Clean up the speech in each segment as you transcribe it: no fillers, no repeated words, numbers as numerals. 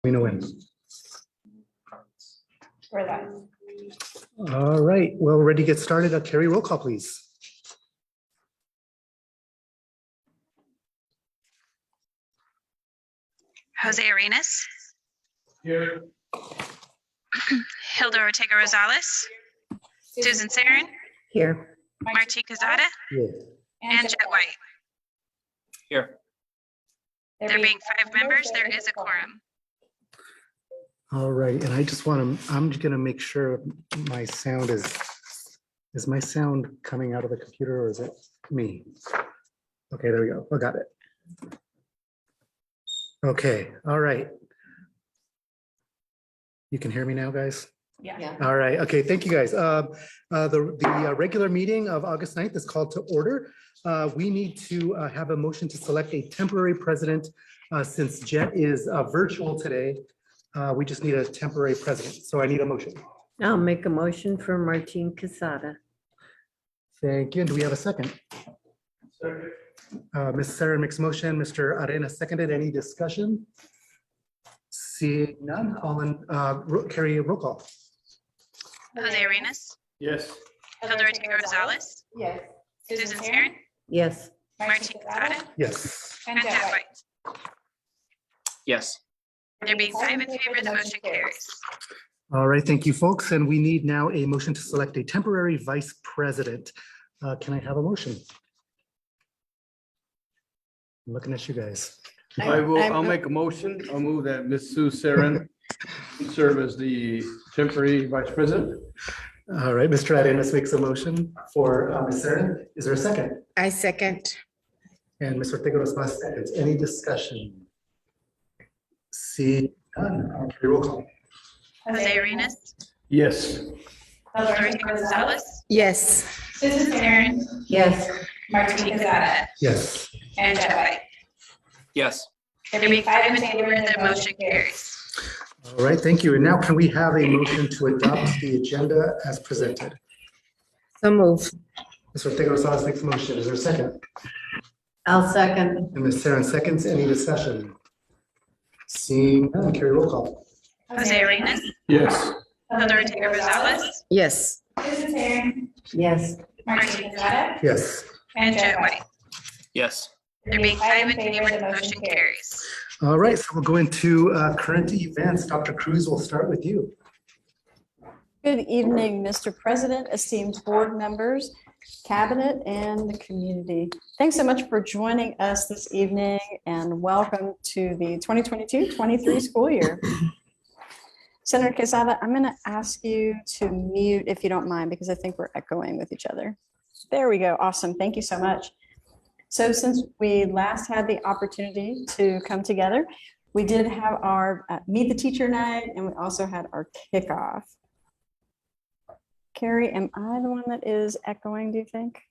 We know when. We're live. All right, well, we're ready to get started. Carrie, roll call, please. Jose Arenas, Here. Hilda Ortega Rosales, Susan Sarin, Here. Marti Quezada, Yeah. and Jet White. Here. There being 5 members, there is a quorum. All right, and I just want to, I'm just going to make sure my sound is my sound coming out of the computer or is it me? Okay, there we go. I got it. Okay, all right. You can hear me now, guys? Yeah. All right, okay, thank you, guys. The regular meeting of August 9th is called to order. We need to have a motion to select a temporary president. Since Jet is virtual today, we just need a temporary president. So I need a motion. I'll make a motion for Martin Quesada. Thank you. And do we have a second? Second. Ms. Sarah makes motion, Mr. Arena seconded. Any discussion? Seeing none, all in, Carrie, roll call. Jose Arenas, Yes. Hilda Ortega Rosales, Yes. Susan Sarin, Yes, Marti Quezada, Yes. and Jet White. Yes. There being 5 in favor, the motion carries. All right, thank you, folks. And we need now a motion to select a temporary vice president. Can I have a motion? I'm looking at you guys. I'll make a motion. I'll move that Ms. Sue Sarin serve as the temporary vice president. All right, Mr. Arenas makes a motion for Ms. Sarah. Is there a second? I second. And Ms. Ortega Rosales seconds. Any discussion? See none. Carrie, roll call. Jose Arenas, Yes. Hilda Ortega Rosales, Yes. Susan Sarin, Yes. Marti Quezada, Yes. and Jet White. Yes. There being 5 in favor, the motion carries. All right, thank you. And now can we have a motion to adopt the agenda as presented? So move. Ms. Ortega Rosales makes a motion. Is there a second? I'll second. And Ms. Sarin seconds. Any discussion? Seeing none, Carrie, roll call. Jose Arenas, Yes. Hilda Ortega Rosales, Yes. Susan Sarin, Yes. Marti Quezada, Yes. and Jet White. Yes. There being 5 in favor, the motion carries. All right, so we'll go into current events. Dr. Cruz, we'll start with you. Good evening, Mr. President, esteemed board members, cabinet, and the community. Thanks so much for joining us this evening and welcome to the 2022-23 school year. Senator Quesada, I'm going to ask you to mute if you don't mind because I think we're echoing with each other. There we go. Awesome. Thank you so much. So since we last had the opportunity to come together, we did have our Meet the Teacher night and we also had our kickoff. Carrie, am I the one that is echoing, do you think?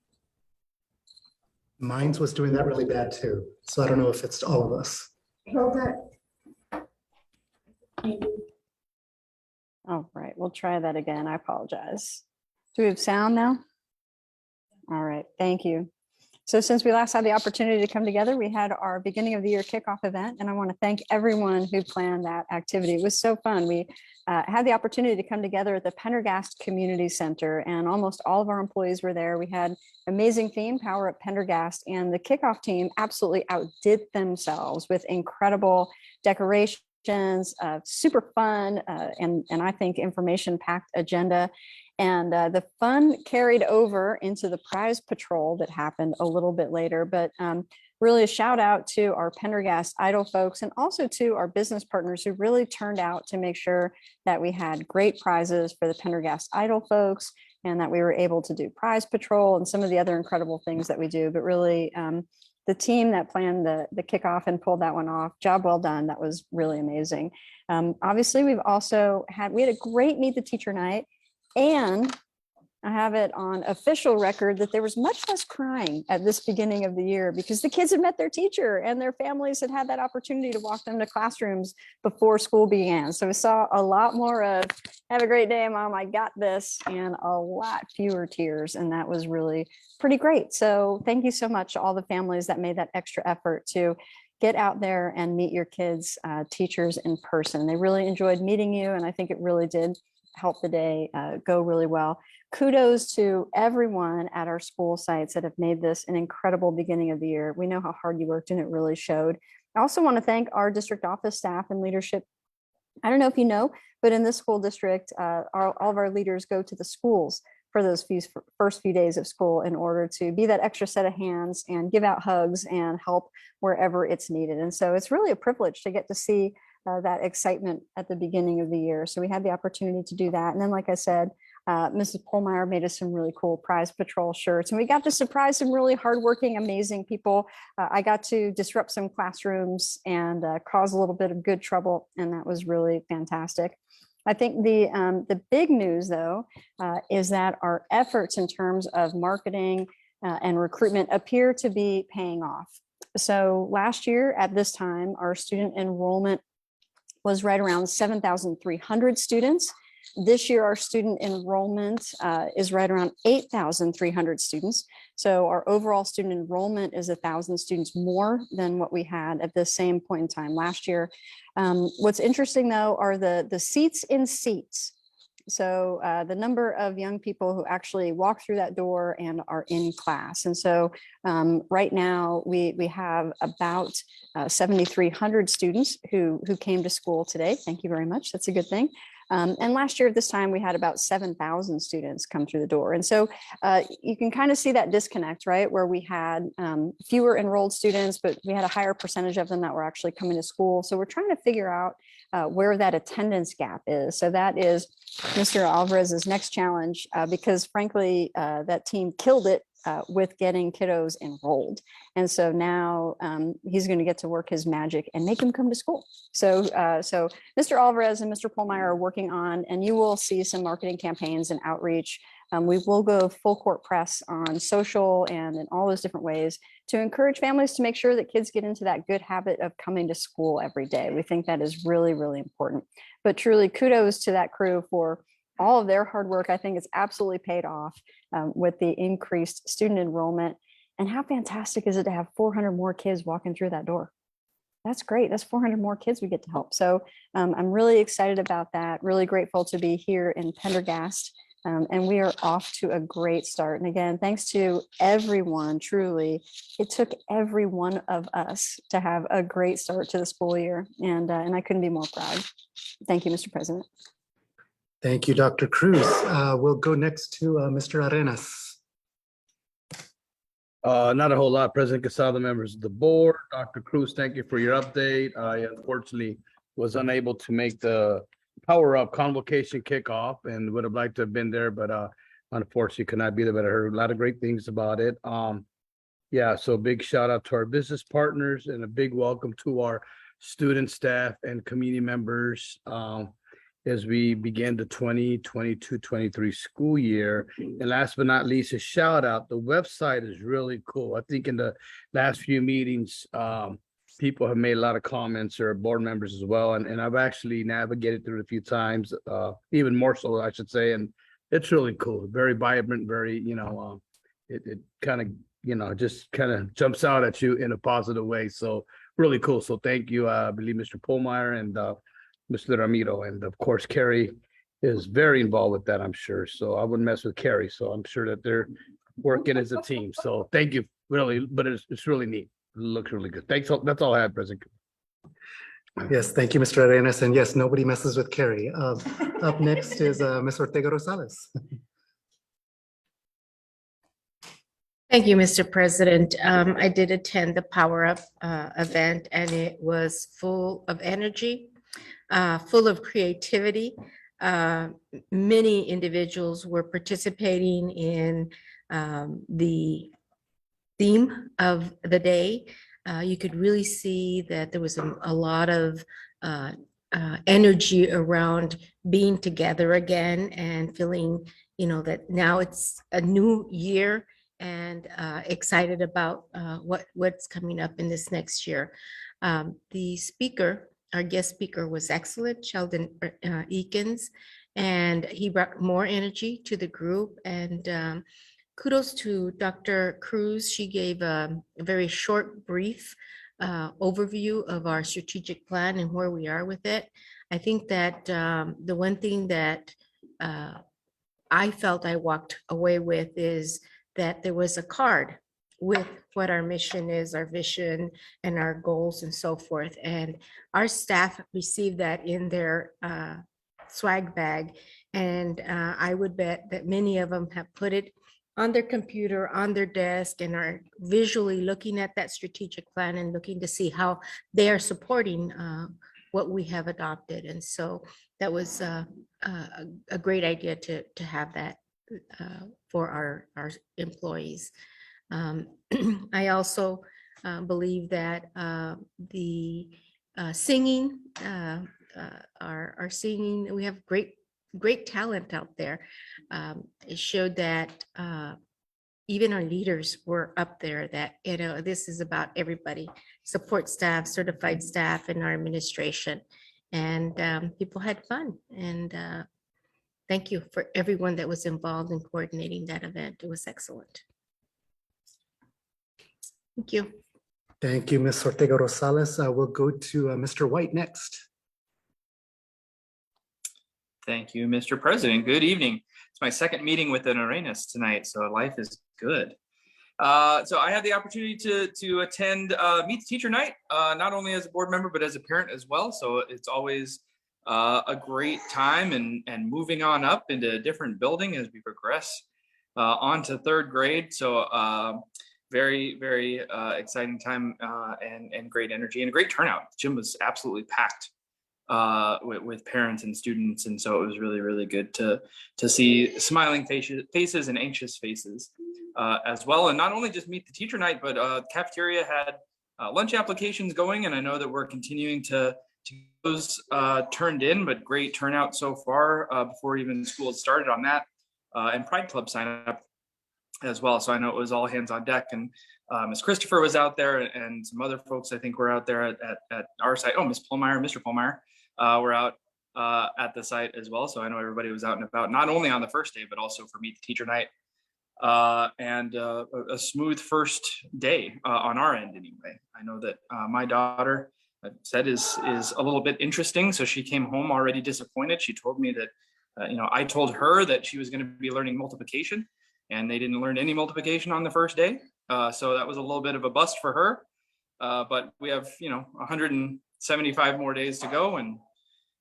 Mines was doing that really bad too. So I don't know if it's all of us. Oh, right. We'll try that again. I apologize. Do we have sound now? All right. Thank you. So since we last had the opportunity to come together, we had our beginning of the year kickoff event, and I want to thank everyone who planned that activity. It was so fun. We had the opportunity to come together at the Pendergast Community Center, and almost all of our employees were there. We had amazing theme, Power Up Pendergast, and the kickoff team absolutely outdid themselves with incredible decorations, super fun, and I think information-packed agenda. And the fun carried over into the prize patrol that happened a little bit later, but really a shout out to our Pendergast Idol folks and also to our business partners who really turned out to make sure that we had great prizes for the Pendergast Idol folks and that we were able to do prize patrol and some of the other incredible things that we do. But really the team that planned the kickoff and pulled that one off, job well done. That was really amazing. Obviously, we had a great Meet the Teacher night. And I have it on official record that there was much less crying at this beginning of the year because the kids had met their teacher and their families had had that opportunity to walk them to classrooms before school began. So we saw a lot more of, have a great day, Mom, I got this, and a lot fewer tears. And that was really pretty great. So thank you so much to all the families that made that extra effort to get out there and meet your kids' teachers in person. They really enjoyed meeting you, and I think it really did help the day go really well. Kudos to everyone at our school sites that have made this an incredible beginning of the year. We know how hard you worked, and it really showed. I also want to thank our district office staff and leadership. I don't know if you know, but in this school district, all of our leaders go to the schools for those first few days of school in order to be that extra set of hands and give out hugs and help wherever it's needed. And so it's really a privilege to get to see that excitement at the beginning of the year. So we had the opportunity to do that. And then, like I said, Mrs. Polmeyer made us some really cool Prize Patrol shirts, and we got to surprise some really hardworking, amazing people. I got to disrupt some classrooms and cause a little bit of good trouble, and that was really fantastic. I think the big news, though, is that our efforts in terms of marketing and recruitment appear to be paying off. So last year at this time, our student enrollment was right around 7,300 students. This year, our student enrollment is right around 8,300 students. So our overall student enrollment is 1,000 students more than what we had at the same point in time last year. What's interesting, though, are the seats in seats. So the number of young people who actually walk through that door and are in class. And so right now we have about 7,300 students who came to school today. Thank you very much. That's a good thing. And last year at this time, we had about 7,000 students come through the door. And so you can kind of see that disconnect, right? Where we had fewer enrolled students, but we had a higher percentage of them that were actually coming to school. So we're trying to figure out where that attendance gap is. So that is Mr. Alvarez's next challenge, because frankly, that team killed it with getting kiddos enrolled. And so now he's going to get to work his magic and make them come to school. So Mr. Alvarez and Mr. Polmeyer are working on, and you will see some marketing campaigns and outreach. We will go full court press on social and in all those different ways to encourage families to make sure that kids get into that good habit of coming to school every day. We think that is really, really important. But truly kudos to that crew for all of their hard work. I think it's absolutely paid off with the increased student enrollment. And how fantastic is it to have 400 more kids walking through that door? That's great. That's 400 more kids we get to help. So I'm really excited about that. Really grateful to be here in Pendergast. And we are off to a great start. And again, thanks to everyone, truly, it took every one of us to have a great start to the school year. And I couldn't be more proud. Thank you, Mr. President. Thank you, Dr. Cruz. We'll go next to Mr. Arenas. Not a whole lot. President Casado, members of the board, Dr. Cruz, thank you for your update. I unfortunately was unable to make the Power Up convocation kickoff and would have liked to have been there, but unfortunately could not be there, but I heard a lot of great things about it. Yeah, so big shout out to our business partners and a big welcome to our student, staff, and community members as we begin the 2022-23 school year. And last but not least, a shout out. The website is really cool. I think in the last few meetings, people have made a lot of comments, or board members as well. And I've actually navigated through it a few times, even more so, I should say. And it's really cool, very vibrant, very, it kind of, just kind of jumps out at you in a positive way. So really cool. So thank you. I believe Mr. Polmeyer and Mr. Ramiro, and of course, Carrie is very involved with that, I'm sure. So I wouldn't mess with Carrie. So I'm sure that they're working as a team. So thank you, really, but it's really neat. It looks really good. Thanks. That's all I have, President. Yes, thank you, Mr. Arenas. And yes, nobody messes with Carrie. Up next is Ms. Ortega Rosales. Thank you, Mr. President. I did attend the Power Up event, and it was full of energy, full of creativity. Many individuals were participating in the theme of the day. You could really see that there was a lot of energy around being together again and feeling, that now it's a new year, and excited about what's coming up in this next year. The speaker, our guest speaker, was excellent, Sheldon Eakins, and he brought more energy to the group. And kudos to Dr. Cruz. She gave a very short brief overview of our strategic plan and where we are with it. I think that the one thing that I felt I walked away with is that there was a card with what our mission is, our vision, and our goals and so forth. And our staff received that in their swag bag. And I would bet that many of them have put it on their computer, on their desk, and are visually looking at that strategic plan and looking to see how they are supporting what we have adopted. And so that was a great idea to have that for our employees. I also believe that the singing, our singing, we have great talent out there. It showed that even our leaders were up there, that, this is about everybody, support staff, certified staff, and our administration. And people had fun. And thank you for everyone that was involved in coordinating that event. It was excellent. Thank you. Thank you, Ms. Ortega Rosales. We'll go to Mr. White next. Thank you, Mr. President. Good evening. It's my second meeting with an Arenas tonight, so life is good. So I had the opportunity to attend Meet the Teacher Night, not only as a board member, but as a parent as well. So it's always a great time, and moving on up into a different building as we progress on to third grade. So very, very exciting time and great energy and a great turnout. The gym was absolutely packed with parents and students, and so it was really, really good to see smiling faces and anxious faces as well. And not only just Meet the Teacher Night, but cafeteria had lunch applications going, and I know that we're continuing to those turned in, but great turnout so far before even school started on that, and Pride Club sign up as well. So I know it was all hands on deck, and Ms. Christopher was out there, and some other folks I think were out there at our site. Oh, Ms. Polmeyer, Mr. Polmeyer were out at the site as well. So I know everybody was out and about, not only on the first day, but also for Meet the Teacher Night, and a smooth first day on our end anyway. I know that my daughter, I've said, is a little bit interesting. So she came home already disappointed. She told me that, I told her that she was going to be learning multiplication, and they didn't learn any multiplication on the first day. So that was a little bit of a bust for her. But we have, 175 more days to go, and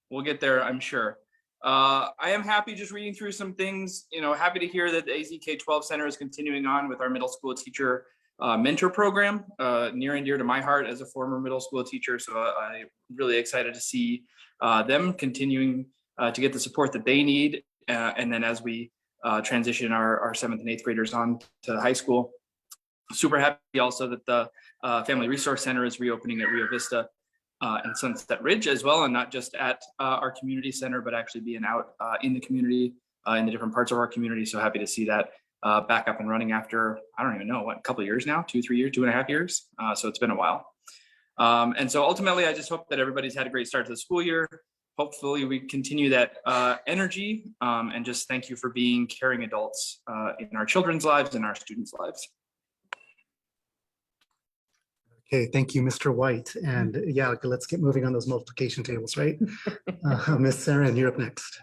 we'll get there, I'm sure. I am happy just reading through some things, happy to hear that the AZK-12 Center is continuing on with our middle school teacher mentor program, near and dear to my heart as a former middle school teacher. So I'm really excited to see them continuing to get the support that they need. And then as we transition our 7th and 8th graders on to high school, super happy also that the Family Resource Center is reopening at Rio Vista and Sunset Ridge as well, and not just at our community center, but actually being out in the community, in the different parts of our community. So happy to see that back up and running after, I don't even know, a couple of years now, 2-3 years, 2.5 years. So it's been a while. And so ultimately, I just hope that everybody's had a great start to the school year. Hopefully we continue that energy, and just thank you for being caring adults in our children's lives and our students' lives. Okay, thank you, Mr. White. And yeah, let's get moving on those multiplication tables, right? Ms. Sarah, and you're up next.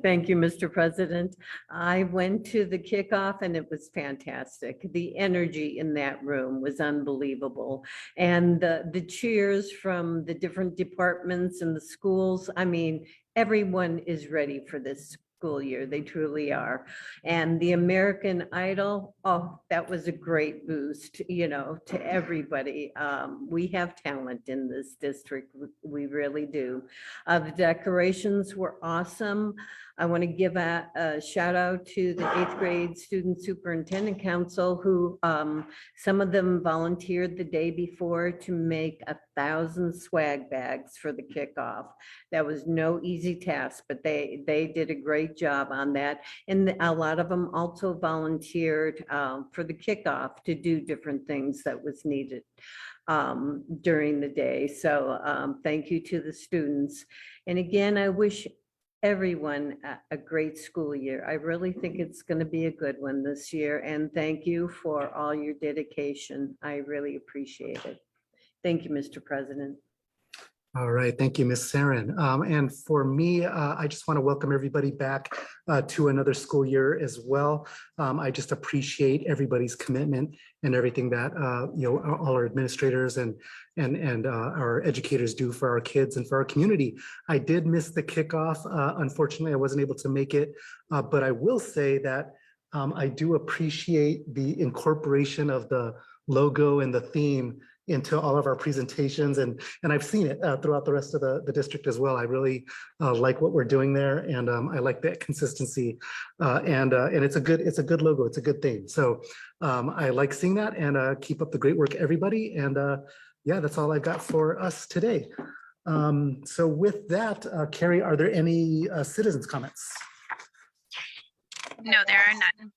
Thank you, Mr. President. I went to the kickoff and it was fantastic. The energy in that room was unbelievable. And the cheers from the different departments and the schools, I mean, everyone is ready for this school year. They truly are. And the American Idol, oh, that was a great boost, to everybody. We have talent in this district. We really do. The decorations were awesome. I want to give a shout out to the 8th grade Student Superintendent Council, who some of them volunteered the day before to make 1,000 swag bags for the kickoff. That was no easy task, but they did a great job on that. And a lot of them also volunteered for the kickoff to do different things that was needed during the day. So thank you to the students. And again, I wish everyone a great school year. I really think it's going to be a good one this year. And thank you for all your dedication. I really appreciate it. Thank you, Mr. President. All right, thank you, Ms. Sarin. And for me, I just want to welcome everybody back to another school year as well. I just appreciate everybody's commitment and everything that all our administrators and our educators do for our kids and for our community. I did miss the kickoff. Unfortunately, I wasn't able to make it, but I will say that I do appreciate the incorporation of the logo and the theme into all of our presentations, and I've seen it throughout the rest of the district as well. I really like what we're doing there, and I like that consistency, and it's a good logo. It's a good thing. So I like seeing that, and keep up the great work, everybody. And yeah, that's all I've got for us today. So with that, Carrie, are there any citizens comments? No, there are none.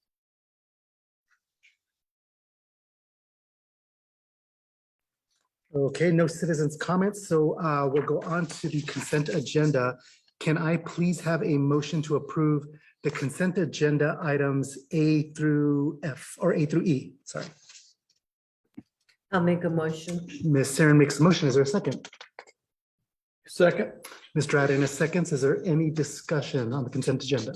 Okay, no citizens comments, so we'll go on to the consent agenda. Can I please have a motion to approve the consent agenda items A through F, or A through E, sorry. I'll make a motion. Ms. Sarin makes a motion, is there a second? Second. Mr. Arenas seconds, is there any discussion on the consent agenda?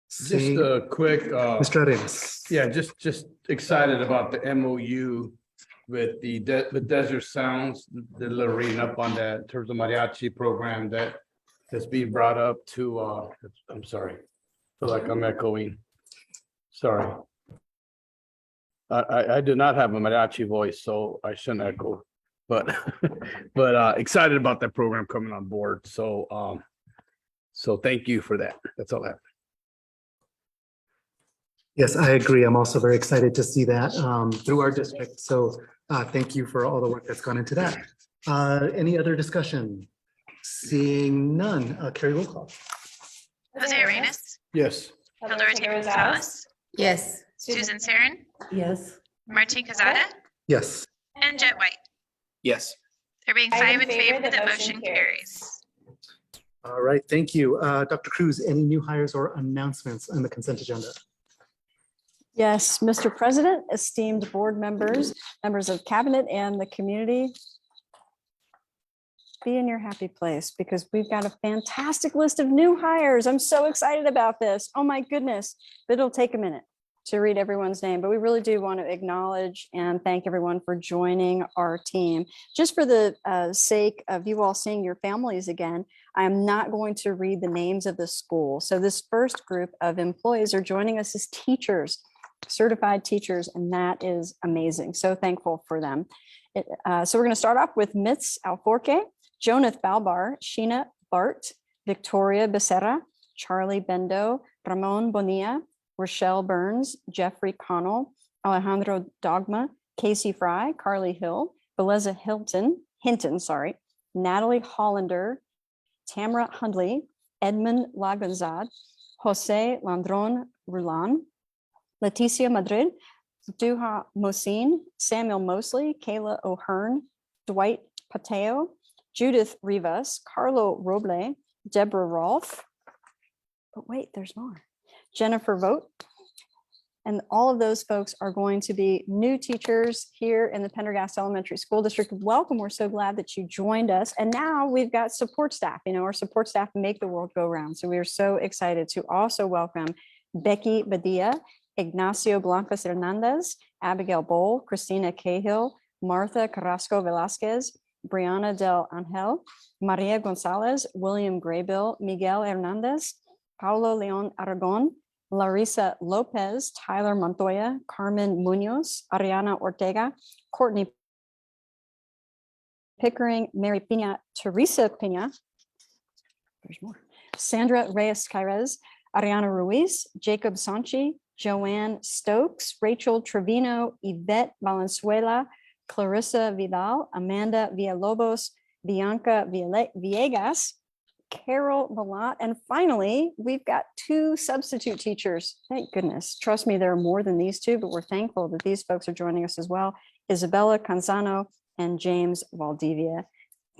Just Seeing- a quick, Mr. Arenas. yeah, just excited about the MOU with the Desert Sounds, the little reading up on that in terms of mariachi program that's being brought up to, I'm sorry, feel like I'm echoing. Sorry. I do not have a mariachi voice, so I shouldn't echo, but excited about that program coming on board. So thank you for that. That's all I have. Yes, I agree. I'm also very excited to see that through our district. So thank you for all the work that's gone into that. Any other discussion? Seeing none, Carrie, roll call. Jose Arenas, Yes. Hilda Ortega Gonzalez, Yes. Susan Sarin, Yes. Martin Cazada, Yes. and Jet White. Yes. There being 5 in favor, the motion carries. All right, thank you. Dr. Cruz, any new hires or announcements on the consent agenda? Yes, Mr. President, esteemed board members, members of cabinet and the community, be in your happy place because we've got a fantastic list of new hires. I'm so excited about this. Oh my goodness, but it'll take a minute to read everyone's name, but we really do want to acknowledge and thank everyone for joining our team. Just for the sake of you all seeing your families again, I'm not going to read the names of the school. So this first group of employees are joining us as teachers, certified teachers, and that is amazing. So thankful for them. So we're going to start off with Mitz Alforque, Jonath Balbar, Sheena Bart, Victoria Becerra, Charlie Bendo, Ramon Bonilla, Rochelle Burns, Jeffrey Connell, Alejandro Dogma, Casey Fry, Carly Hill, Beleza Hinton, Natalie Hollander, Tamara Hundley, Edmund Laganzad, Jose Landron Rulan, Leticia Madrid, Duha Mosin, Samuel Mosley, Kayla O'Hearn, Dwight Pateo, Judith Rivas, Carlo Roble, Deborah Rolfe. But wait, there's more. Jennifer Vogt. And all of those folks are going to be new teachers here in the Pendergast Elementary School District. Welcome. We're so glad that you joined us. And now we've got support staff. You know, our support staff make the world go round. So we are so excited to also welcome Becky Badia, Ignacio Blancas Hernandez, Abigail Bowl, Christina Cahill, Martha Carrasco Velasquez, Brianna Del Angel, Maria Gonzalez, William Graybill, Miguel Hernandez, Paulo Leon Aragon, Larissa Lopez, Tyler Montoya, Carmen Munoz, Ariana Ortega, Courtney Pickering, Mary Pina, Teresa Pina, there's more, Sandra Reyes Cairez, Ariana Ruiz, Jacob Sanchi, Joanne Stokes, Rachel Trevino, Yvette Valenzuela, Clarissa Vidal, Amanda Villalobos, Bianca Villegas, Carol Malat, and finally, we've got 2 substitute teachers. Thank goodness. Trust me, there are more than these 2, but we're thankful that these folks are joining us as well. Isabella Canzano and James Valdivia.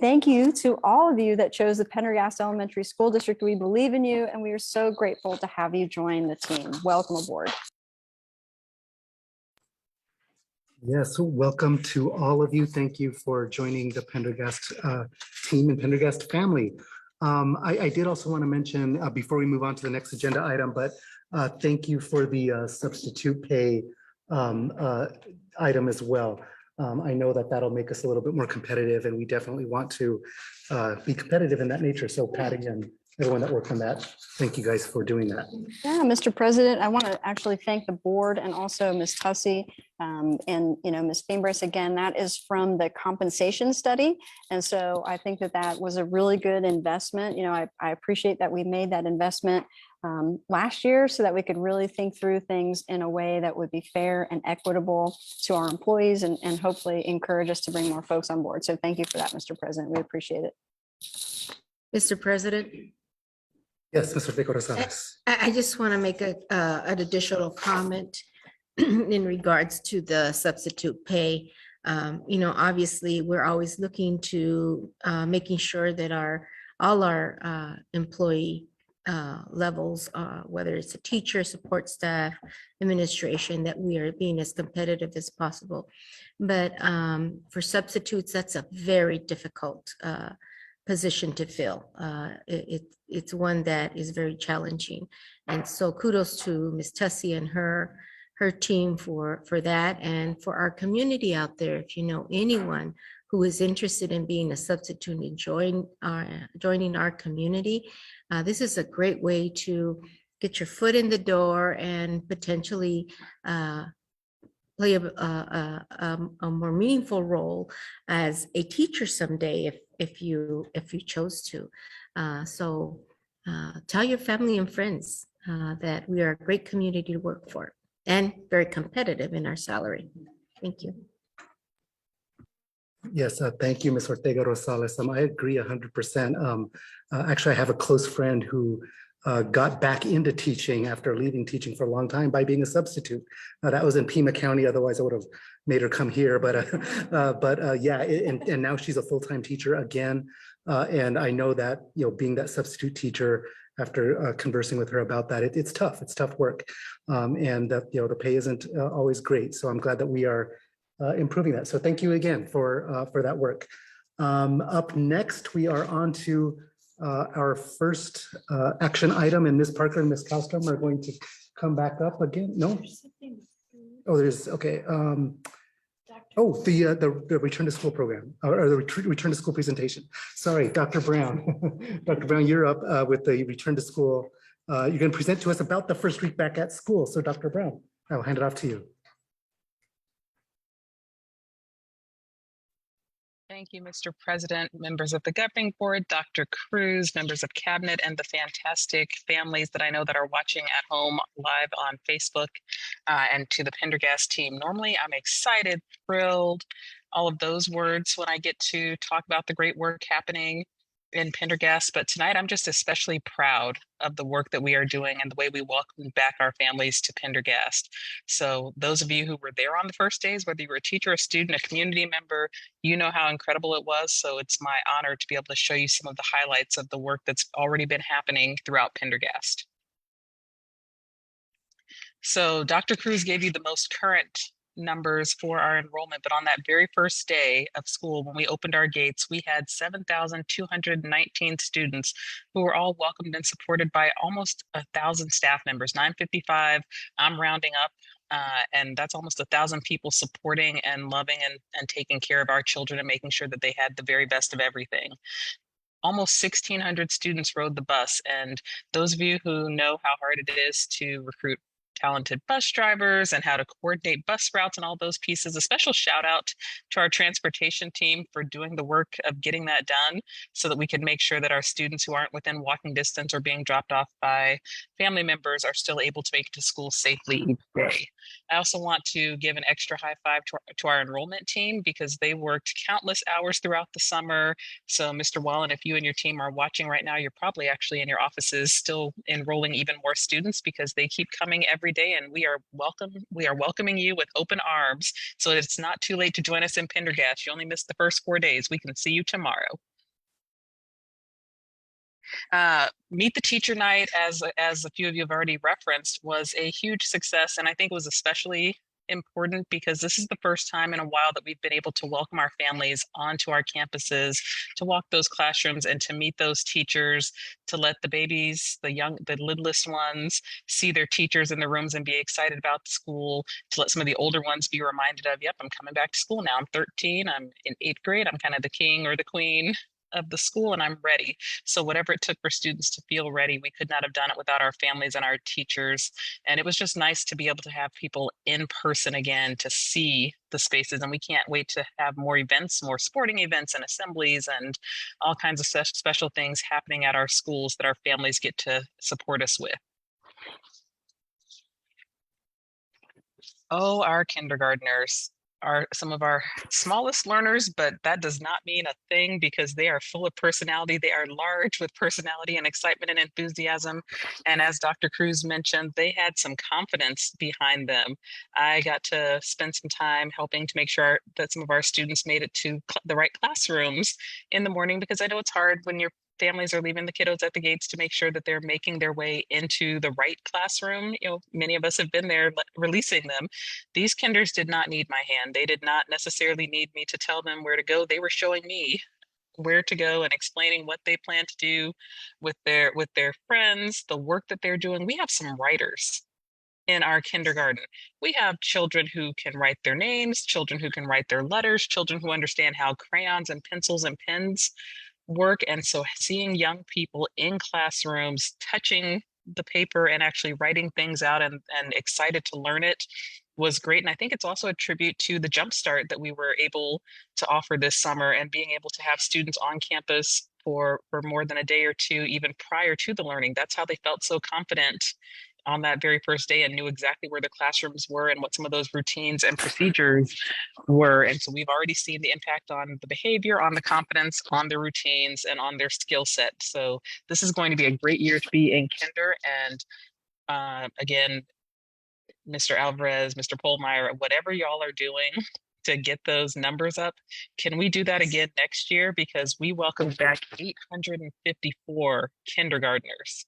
Thank you to all of you that chose the Pendergast Elementary School District. We believe in you, and we are so grateful to have you join the team. Welcome aboard. Yes, so welcome to all of you. Thank you for joining the Pendergast team and Pendergast family. I did also want to mention before we move on to the next agenda item, but thank you for the substitute pay item as well. I know that that'll make us a little bit more competitive, and we definitely want to be competitive in that nature. So Patty and everyone that worked on that, thank you guys for doing that. Yeah, Mr. President, I want to actually thank the board and also Ms. Tussey and, Ms. Fambris again. That is from the compensation study. And so I think that that was a really good investment. I appreciate that we made that investment last year so that we could really think through things in a way that would be fair and equitable to our employees and hopefully encourage us to bring more folks on board. So thank you for that, Mr. President. We appreciate it. Mr. President, Yes, Mr. Rico Rosales. I just want to make an additional comment in regards to the substitute pay. Obviously, we're always looking to making sure that all our employee levels, whether it's a teacher, support staff, administration, that we are being as competitive as possible. But for substitutes, that's a very difficult position to fill. It's one that is very challenging. And so kudos to Ms. Tussey and her team for that, and for our community out there. If you know anyone who is interested in being a substitute and joining our community, this is a great way to get your foot in the door and potentially play a more meaningful role as a teacher someday if you chose to. So tell your family and friends that we are a great community to work for and very competitive in our salary. Thank you. Yes, thank you, Ms. Ortega Rosales. I agree 100%. Actually, I have a close friend who got back into teaching after leaving teaching for a long time by being a substitute. That was in Pima County. Otherwise, I would have made her come here. But yeah, and now she's a full-time teacher again. And I know that, being that substitute teacher, after conversing with her about that, it's tough. It's tough work. And the pay isn't always great. So I'm glad that we are improving that. So thank you again for that work. Up next, we are on to our first action item, and Ms. Parker and Ms. Kallstrom are going to come back up again. No? Oh, there's, okay. Oh, the return to school program, or the return to school presentation. Sorry, Dr. Brown. Dr. Brown, you're up with the return to school. You're going to present to us about the first week back at school. So Dr. Brown, I'll hand it off to you. Thank you, Mr. President, members of the governing board, Dr. Cruz, members of cabinet, and the fantastic families that I know that are watching at home live on Facebook, and to the Pendergast team. Normally, I'm excited, thrilled, all of those words when I get to talk about the great work happening in Pendergast, but tonight I'm just especially proud of the work that we are doing and the way we welcome back our families to Pendergast. So those of you who were there on the first days, whether you were a teacher, a student, a community member, you know how incredible it was. So it's my honor to be able to show you some of the highlights of the work that's already been happening throughout Pendergast. So Dr. Cruz gave you the most current numbers for our enrollment, but on that very first day of school, when we opened our gates, we had 7,219 students who were all welcomed and supported by almost 1,000 staff members, 955. I'm rounding up, and that's almost 1,000 people supporting and loving and taking care of our children and making sure that they had the very best of everything. Almost 1,600 students rode the bus, and those of you who know how hard it is to recruit talented bus drivers and how to coordinate bus routes and all those pieces. A special shout out to our transportation team for doing the work of getting that done so that we can make sure that our students who aren't within walking distance or being dropped off by family members are still able to make it to school safely each day. I also want to give an extra high five to our enrollment team because they worked countless hours throughout the summer. So Mr. Wallen, if you and your team are watching right now, you're probably actually in your offices still enrolling even more students because they keep coming every day, and we are welcoming you with open arms so that it's not too late to join us in Pendergast. You only missed the first 4 days. We can see you tomorrow. Meet the Teacher Night, as a few of you have already referenced, was a huge success, and I think it was especially important because this is the first time in a while that we've been able to welcome our families onto our campuses, to walk those classrooms and to meet those teachers, to let the babies, the littlest ones see their teachers in the rooms and be excited about the school, to let some of the older ones be reminded of, yep, I'm coming back to school now. I'm 13, I'm in 8th grade, I'm kind of the king or the queen of the school and I'm ready. So whatever it took for students to feel ready, we could not have done it without our families and our teachers. And it was just nice to be able to have people in person again to see the spaces. And we can't wait to have more events, more sporting events and assemblies and all kinds of special things happening at our schools that our families get to support us with. Oh, our kindergartners are some of our smallest learners, but that does not mean a thing because they are full of personality. They are large with personality and excitement and enthusiasm. And as Dr. Cruz mentioned, they had some confidence behind them. I got to spend some time helping to make sure that some of our students made it to the right classrooms in the morning, because I know it's hard when your families are leaving the kiddos at the gates to make sure that they're making their way into the right classroom. You know, many of us have been there releasing them. These kinders did not need my hand. They did not necessarily need me to tell them where to go. They were showing me where to go and explaining what they plan to do with their friends, the work that they're doing. We have some writers in our kindergarten. We have children who can write their names, children who can write their letters, children who understand how crayons and pencils and pens work. And so seeing young people in classrooms touching the paper and actually writing things out and excited to learn it was great. And I think it's also a tribute to the jumpstart that we were able to offer this summer, and being able to have students on campus for more than a day or two, even prior to the learning. That's how they felt so confident on that very first day and knew exactly where the classrooms were and what some of those routines and procedures were. And so we've already seen the impact on the behavior, on the confidence, on their routines, and on their skill set. So this is going to be a great year to be in kinder. And again, Mr. Alvarez, Mr. Polmeyer, whatever y'all are doing to get those numbers up, can we do that again next year? Because we welcomed back 854 kindergartners.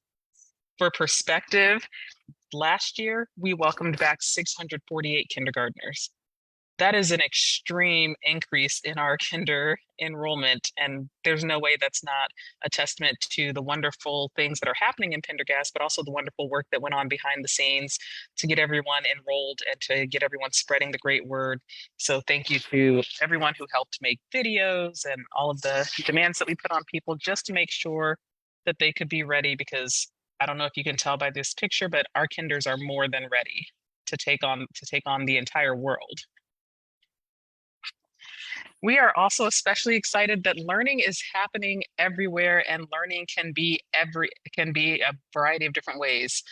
For perspective, last year we welcomed back 648 kindergartners. That is an extreme increase in our kinder enrollment, and there's no way that's not a testament to the wonderful things that are happening in Pendergast, but also the wonderful work that went on behind the scenes to get everyone enrolled and to get everyone spreading the great word. So thank you to everyone who helped make videos and all of the demands that we put on people just to make sure that they could be ready, because I don't know if you can tell by this picture, but our kinders are more than ready to take on the entire world. We are also especially excited that learning is happening everywhere, and learning can be a variety of different ways.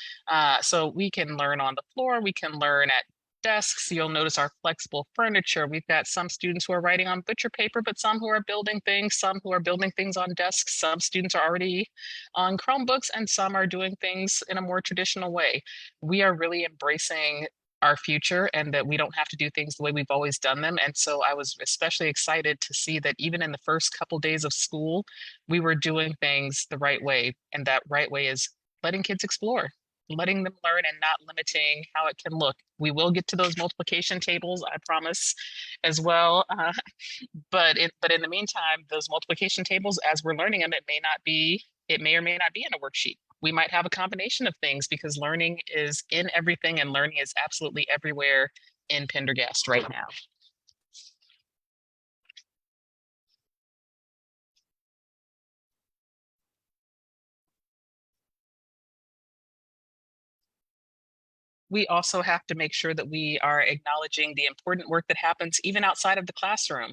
So we can learn on the floor, we can learn at desks. You'll notice our flexible furniture. We've got some students who are writing on butcher paper, but some who are building things, some who are building things on desks. Some students are already on Chromebooks, and some are doing things in a more traditional way. We are really embracing our future, and that we don't have to do things the way we've always done them. And so I was especially excited to see that even in the first couple days of school, we were doing things the right way. And that right way is letting kids explore, letting them learn, and not limiting how it can look. We will get to those multiplication tables, I promise, as well. But in the meantime, those multiplication tables, as we're learning them, it may or may not be in a worksheet. We might have a combination of things, because learning is in everything, and learning is absolutely everywhere in Pendergast right now. We also have to make sure that we are acknowledging the important work that happens even outside of the classroom.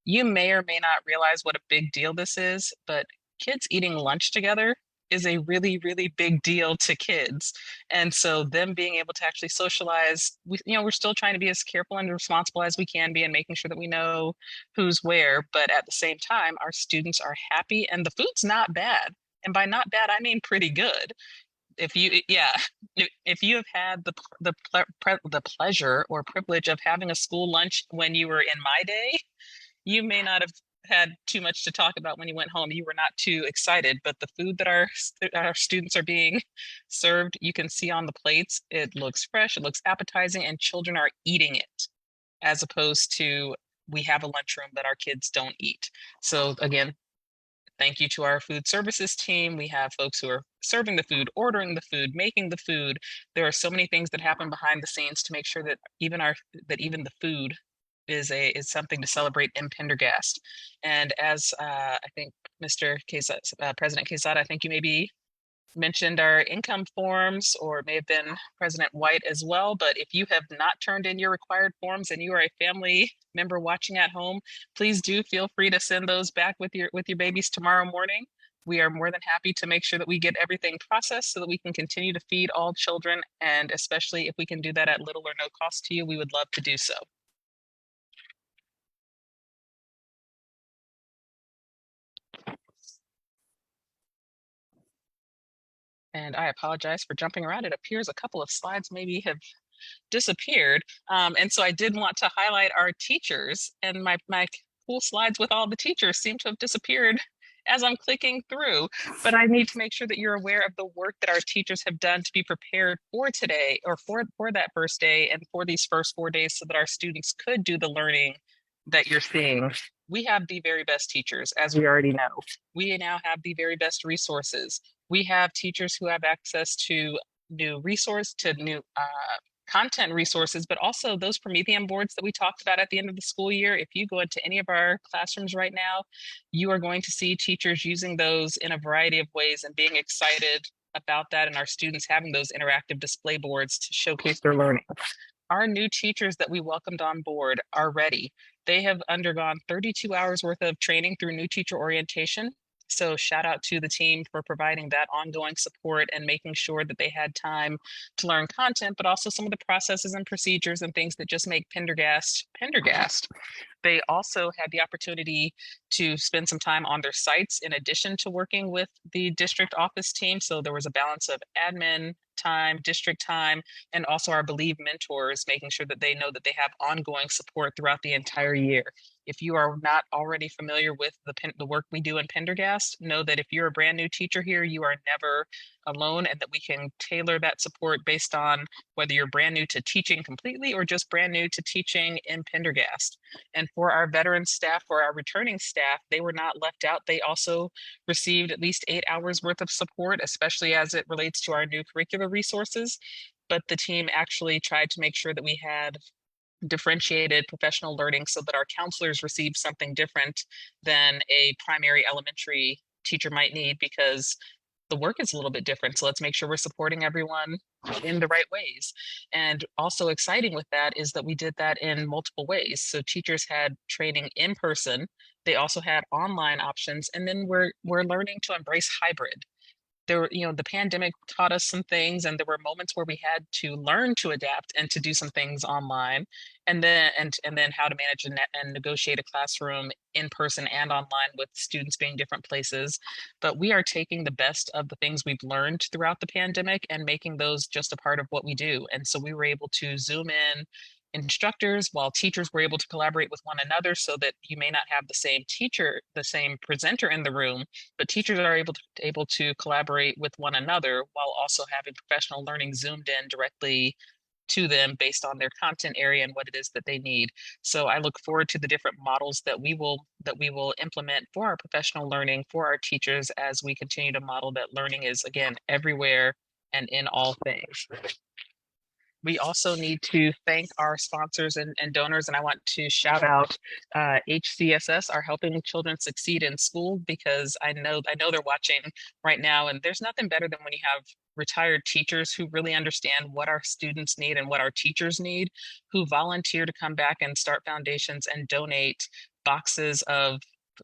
You may or may not realize what a big deal this is, but kids eating lunch together is a really, really big deal to kids. And so them being able to actually socialize, we're still trying to be as careful and responsible as we can be, and making sure that we know who's where. But at the same time, our students are happy and the food's not bad. And by not bad, I mean pretty good. If you have had the pleasure or privilege of having a school lunch when you were in my day, you may not have had too much to talk about when you went home. You were not too excited, but the food that our students are being served, you can see on the plates, it looks fresh, it looks appetizing, and children are eating it, as opposed to we have a lunchroom that our kids don't eat. So again, thank you to our food services team. We have folks who are serving the food, ordering the food, making the food. There are so many things that happen behind the scenes to make sure that even the food is something to celebrate in Pendergast. And as I think Mr. Quesada, President Quesada, I think you maybe mentioned our income forms, or it may have been President White as well. But if you have not turned in your required forms and you are a family member watching at home, please do feel free to send those back with your babies tomorrow morning. We are more than happy to make sure that we get everything processed so that we can continue to feed all children. And especially if we can do that at little or no cost to you, we would love to do so. And I apologize for jumping around. It appears a couple of slides maybe have disappeared. And so I did want to highlight our teachers, and my cool slides with all the teachers seem to have disappeared as I'm clicking through. But I need to make sure that you're aware of the work that our teachers have done to be prepared for today, or for that first day and for these first 4 days, so that our students could do the learning that you're seeing. We have the very best teachers, as we already know. We now have the very best resources. We have teachers who have access to new content resources, but also those Promethean boards that we talked about at the end of the school year. If you go into any of our classrooms right now, you are going to see teachers using those in a variety of ways and being excited about that, and our students having those interactive display boards to showcase their learning. Our new teachers that we welcomed on board are ready. They have undergone 32 hours worth of training through new teacher orientation. So shout out to the team for providing that ongoing support and making sure that they had time to learn content, but also some of the processes and procedures and things that just make Pendergast. They also had the opportunity to spend some time on their sites in addition to working with the district office team. So there was a balance of admin time, district time, and also our Believe mentors, making sure that they know that they have ongoing support throughout the entire year. If you are not already familiar with the work we do in Pendergast, know that if you're a brand new teacher here, you are never alone, and that we can tailor that support based on whether you're brand new to teaching completely or just brand new to teaching in Pendergast. And for our veteran staff, or our returning staff, they were not left out. They also received at least 8 hours worth of support, especially as it relates to our new curricular resources. But the team actually tried to make sure that we had differentiated professional learning so that our counselors received something different than a primary elementary teacher might need, because the work is a little bit different. So let's make sure we're supporting everyone in the right ways. And also exciting with that is that we did that in multiple ways. So teachers had training in person. They also had online options. And then we're learning to embrace hybrid. The pandemic taught us some things, and there were moments where we had to learn to adapt and to do some things online, and then how to manage and negotiate a classroom in person and online with students being different places. But we are taking the best of the things we've learned throughout the pandemic and making those just a part of what we do. And so we were able to zoom in instructors, while teachers were able to collaborate with one another, so that you may not have the same presenter in the room, but teachers are able to collaborate with one another while also having professional learning zoomed in directly to them based on their content area and what it is that they need. So I look forward to the different models that we will implement for our professional learning for our teachers, as we continue to model that learning is, again, everywhere and in all things. We also need to thank our sponsors and donors, and I want to shout out HCSS, our Helping Children Succeed in School, because I know they're watching right now, and there's nothing better than when you have retired teachers who really understand what our students need and what our teachers need, who volunteer to come back and start foundations and donate boxes of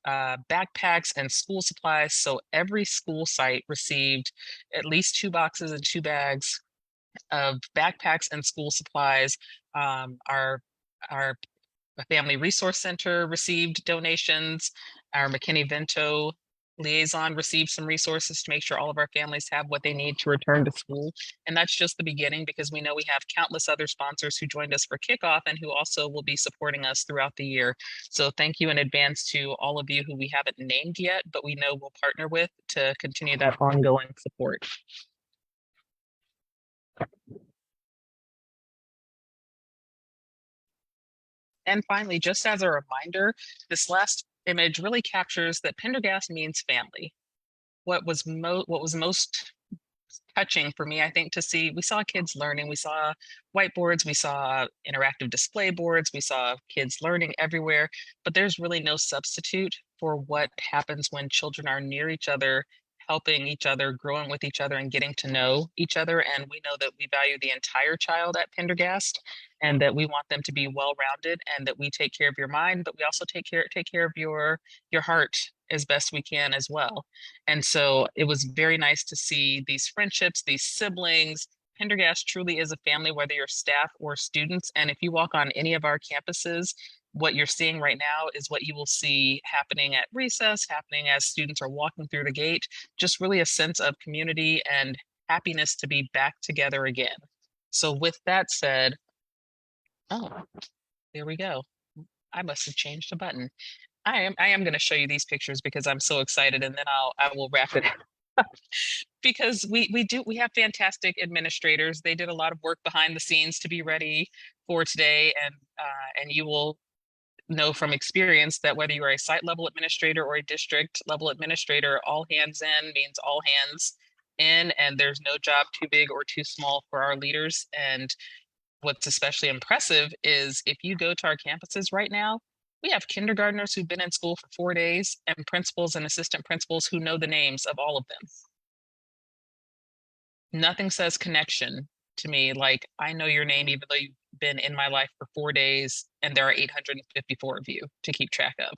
backpacks and school supplies. So every school site received at least 2 boxes and 2 bags of backpacks and school supplies. Our Family Resource Center received donations. Our McKinney-Vento liaison received some resources to make sure all of our families have what they need to return to school. And that's just the beginning, because we know we have countless other sponsors who joined us for kickoff and who also will be supporting us throughout the year. So thank you in advance to all of you who we haven't named yet, but we know we'll partner with to continue that ongoing support. And finally, just as a reminder, this last image really captures that Pendergast means family. What was most touching for me, I think, to see, we saw kids learning, we saw whiteboards, we saw interactive display boards, we saw kids learning everywhere, but there's really no substitute for what happens when children are near each other, helping each other, growing with each other, and getting to know each other. And we know that we value the entire child at Pendergast, and that we want them to be well-rounded, and that we take care of your mind, but we also take care of your heart as best we can as well. And so it was very nice to see these friendships, these siblings. Pendergast truly is a family, whether you're staff or students. And if you walk on any of our campuses, what you're seeing right now is what you will see happening at recess, happening as students are walking through the gate, just really a sense of community and happiness to be back together again. So with that said, oh, there we go. I must have changed a button. I am going to show you these pictures because I'm so excited, and then I will wrap it up. Because we have fantastic administrators. They did a lot of work behind the scenes to be ready for today, and you will know from experience that whether you are a site level administrator or a district level administrator, all hands in means all hands in, and there's no job too big or too small for our leaders. And what's especially impressive is if you go to our campuses right now, we have kindergartners who've been in school for 4 days and principals and assistant principals who know the names of all of them. Nothing says connection to me like, I know your name even though you've been in my life for 4 days and there are 854 of you to keep track of.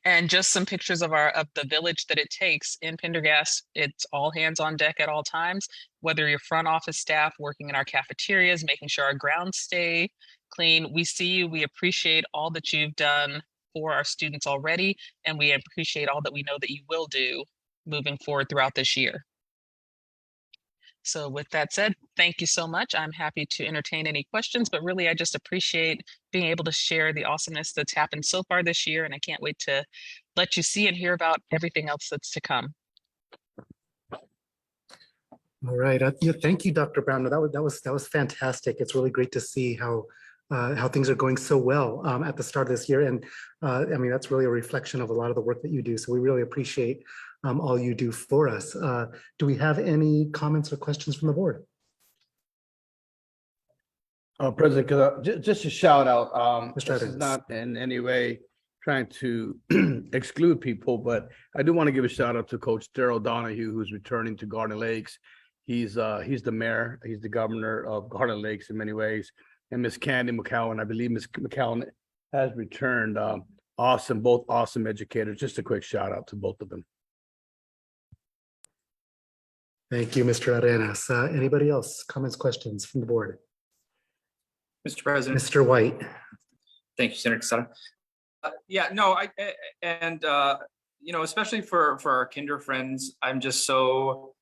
And just some pictures of the village that it takes in Pendergast. It's all hands on deck at all times, whether you're front office staff working in our cafeterias, making sure our grounds stay clean. We see you, we appreciate all that you've done for our students already, and we appreciate all that we know that you will do moving forward throughout this year. So with that said, thank you so much. I'm happy to entertain any questions, but really I just appreciate being able to share the awesomeness that's happened so far this year, and I can't wait to let you see and hear about everything else that's to come. All right. Yeah, thank you, Dr. Brown. That was fantastic. It's really great to see how things are going so well at the start of this year. And I mean, that's really a reflection of a lot of the work that you do. So we really appreciate all you do for us. Do we have any comments or questions from the board? President, just a shout out. Mr. This is Evans. not in any way trying to exclude people, but I do want to give a shout out to Coach Daryl Donahue, who's returning to Garden Lakes. He's the mayor, he's the governor of Garden Lakes in many ways. And Miss Candy McCowan, I believe Miss McCowan has returned. Awesome, both awesome educators. Just a quick shout out to both of them. Thank you, Mr. Arenas. Anybody else? Comments, questions from the board? Mr. President. Mr. White. Thank you, Senator Quesada. Yeah, no, you know, especially for our kinder friends, I'm just so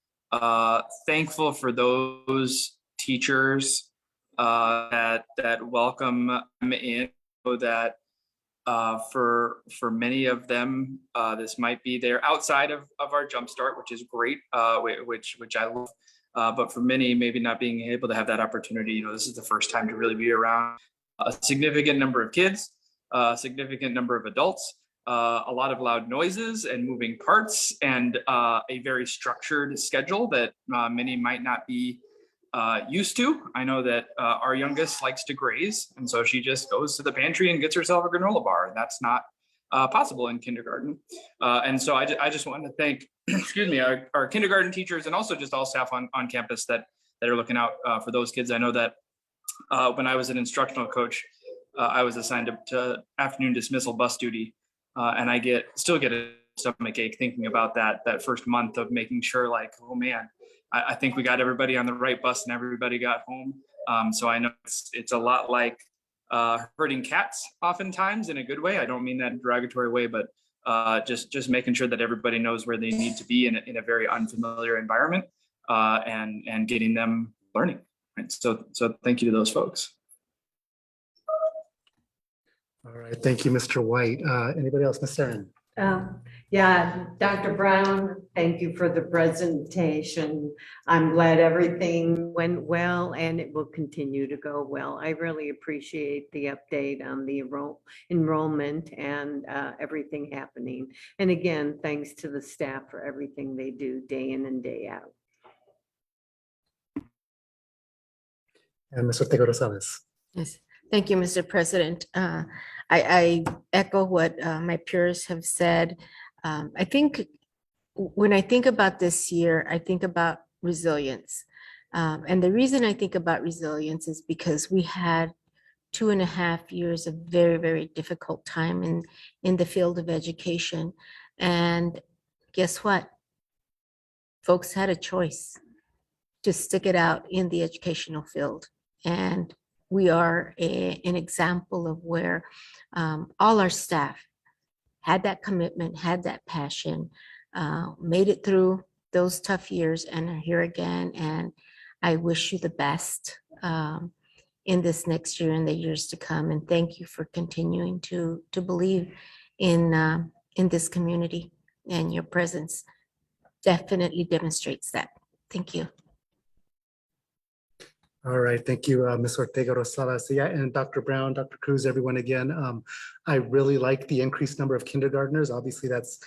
thankful for those teachers that welcome them in, so that for many of them, this might be their outside of our jumpstart, which is great, which I love. But for many, maybe not being able to have that opportunity, you know, this is the first time to really be around a significant number of kids, a significant number of adults, a lot of loud noises and moving parts, and a very structured schedule that many might not be used to. I know that our youngest likes to graze, and so she just goes to the pantry and gets herself a granola bar, and that's not possible in kindergarten. And so I just want to thank, excuse me, our kindergarten teachers and also just all staff on campus that are looking out for those kids. I know that when I was an instructional coach, I was assigned to afternoon dismissal bus duty, and I still get a stomach ache thinking about that first month of making sure, like, oh man, I think we got everybody on the right bus and everybody got home. So I know it's a lot like herding cats oftentimes, in a good way. I don't mean that in a derogatory way, but just making sure that everybody knows where they need to be in a very unfamiliar environment, and getting them learning. Right? So thank you to those folks. All right, thank you, Mr. White. Anybody else? Ms. Saren? Yeah, Dr. Brown, thank you for the presentation. I'm glad everything went well and it will continue to go well. I really appreciate the update on the enrollment and everything happening. And again, thanks to the staff for everything they do day in and day out. And Ms. Ortega Rosales. Yes, thank you, Mr. President. I echo what my peers have said. I think when I think about this year, I think about resilience. And the reason I think about resilience is because we had 2.5 years of very, very difficult time in the field of education. And guess what? Folks had a choice to stick it out in the educational field. And we are an example of where all our staff had that commitment, had that passion, made it through those tough years and are here again. And I wish you the best in this next year and the years to come. And thank you for continuing to believe in this community, and your presence definitely demonstrates that. Thank you. All right, thank you, Ms. Ortega Rosales. Yeah, and Dr. Brown, Dr. Cruz, everyone again. I really like the increased number of kindergartners. Obviously, that's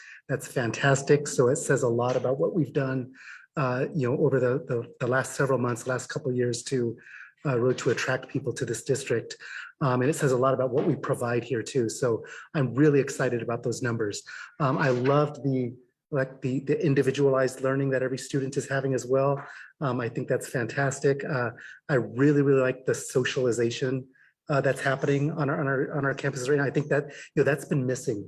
fantastic. So it says a lot about what we've done, over the last several months, last couple of years to really to attract people to this district. And it says a lot about what we provide here too. So I'm really excited about those numbers. I loved the individualized learning that every student is having as well. I think that's fantastic. I really like the socialization that's happening on our campuses right now. I think that that's been missing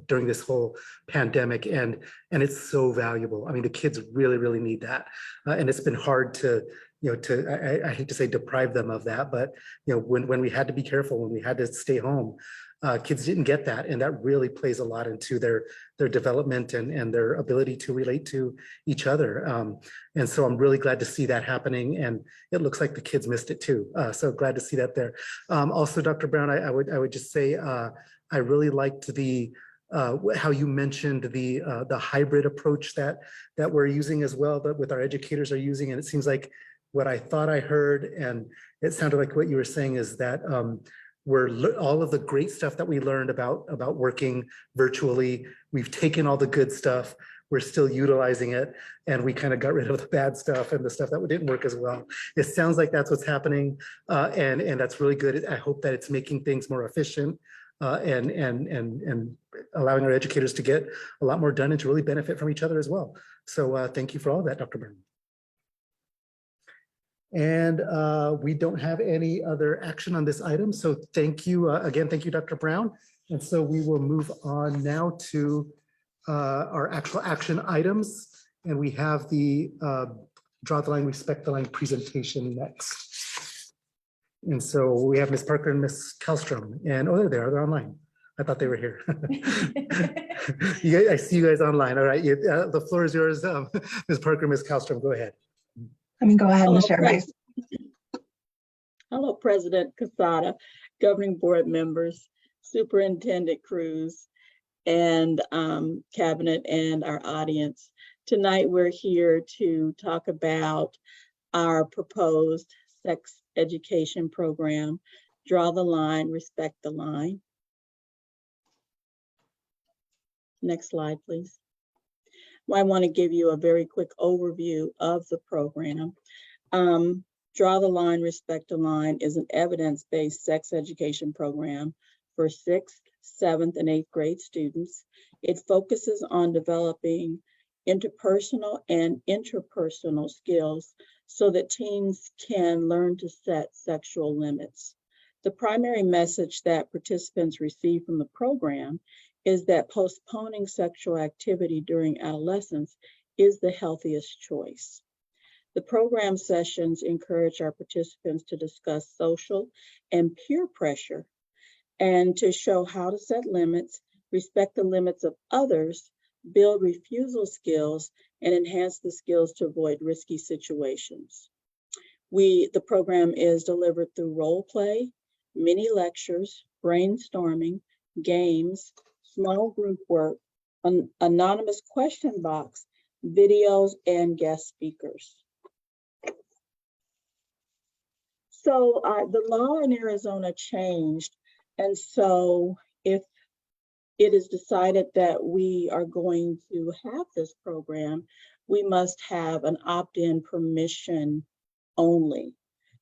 during this whole pandemic, and it's so valuable. I mean, the kids really need that, and it's been hard to I hate to say deprive them of that, but when we had to be careful, when we had to stay home, kids didn't get that, and that really plays a lot into their development and their ability to relate to each other. And so I'm really glad to see that happening, and it looks like the kids missed it too. So glad to see that there. Also, Dr. Brown, I would just say I really liked the how you mentioned the hybrid approach that we're using as well, that with our educators are using, and it seems like what I thought I heard, and it sounded like what you were saying, is that all of the great stuff that we learned about working virtually, we've taken all the good stuff, we're still utilizing it, and we kind of got rid of the bad stuff and the stuff that didn't work as well. It sounds like that's what's happening, and that's really good. I hope that it's making things more efficient, and allowing our educators to get a lot more done and to really benefit from each other as well. So thank you for all of that, Dr. Byrne. And we don't have any other action on this item. So thank you again. Thank you, Dr. Brown. And so we will move on now to our actual action items. And we have the draw the line, respect the line presentation next. And so we have Ms. Parker and Ms. Kallstrom. And oh, they're online. I thought they were here. I see you guys online. All right, the floor is yours. Ms. Parker, Ms. Kallstrom, go ahead. Go ahead and share my. Hello, President Quesada, Governing Board members, Superintendent Cruz, and Cabinet and our audience. Tonight, we're here to talk about our proposed sex education program, Draw the Line, Respect the Line. Next slide, please. I want to give you a very quick overview of the program. Draw the Line, Respect the Line is an evidence-based sex education program for 6th, 7th, and 8th grade students. It focuses on developing interpersonal and interpersonal skills so that teens can learn to set sexual limits. The primary message that participants receive from the program is that postponing sexual activity during adolescence is the healthiest choice. The program sessions encourage our participants to discuss social and peer pressure and to show how to set limits, respect the limits of others, build refusal skills, and enhance the skills to avoid risky situations. The program is delivered through role play, mini lectures, brainstorming, games, small group work, an anonymous question box, videos, and guest speakers. So the law in Arizona changed. And so if it is decided that we are going to have this program, we must have an opt-in permission only.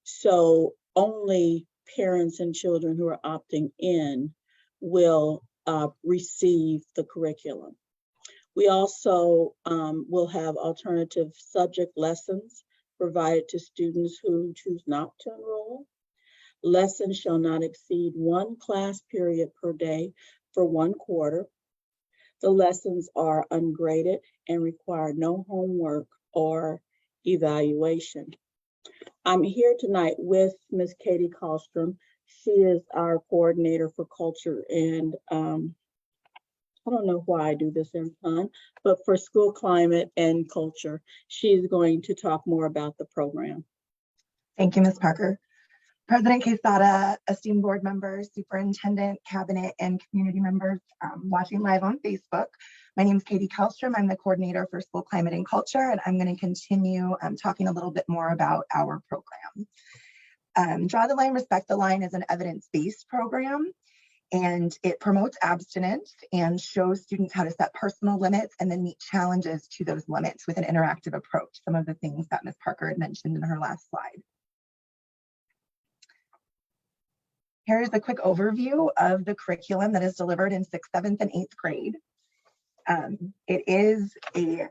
So only parents and children who are opting in will receive the curriculum. We also will have alternative subject lessons provided to students who choose not to enroll. Lessons shall not exceed one class period per day for 1 quarter. The lessons are ungraded and require no homework or evaluation. I'm here tonight with Ms. Katie Kallstrom. She is our coordinator for culture and I don't know why I do this every time, but for school climate and culture, she's going to talk more about the program. Thank you, Ms. Parker. President Quesada, esteemed board members, superintendent, cabinet, and community members watching live on Facebook. My name is Katie Kallstrom. I'm the coordinator for school climate and culture, and I'm going to continue talking a little bit more about our program. Draw the Line, Respect the Line is an evidence-based program, and it promotes abstinence and shows students how to set personal limits and then meet challenges to those limits with an interactive approach, some of the things that Ms. Parker had mentioned in her last slide. Here's a quick overview of the curriculum that is delivered in 6th, 7th, and 8th grade. It is a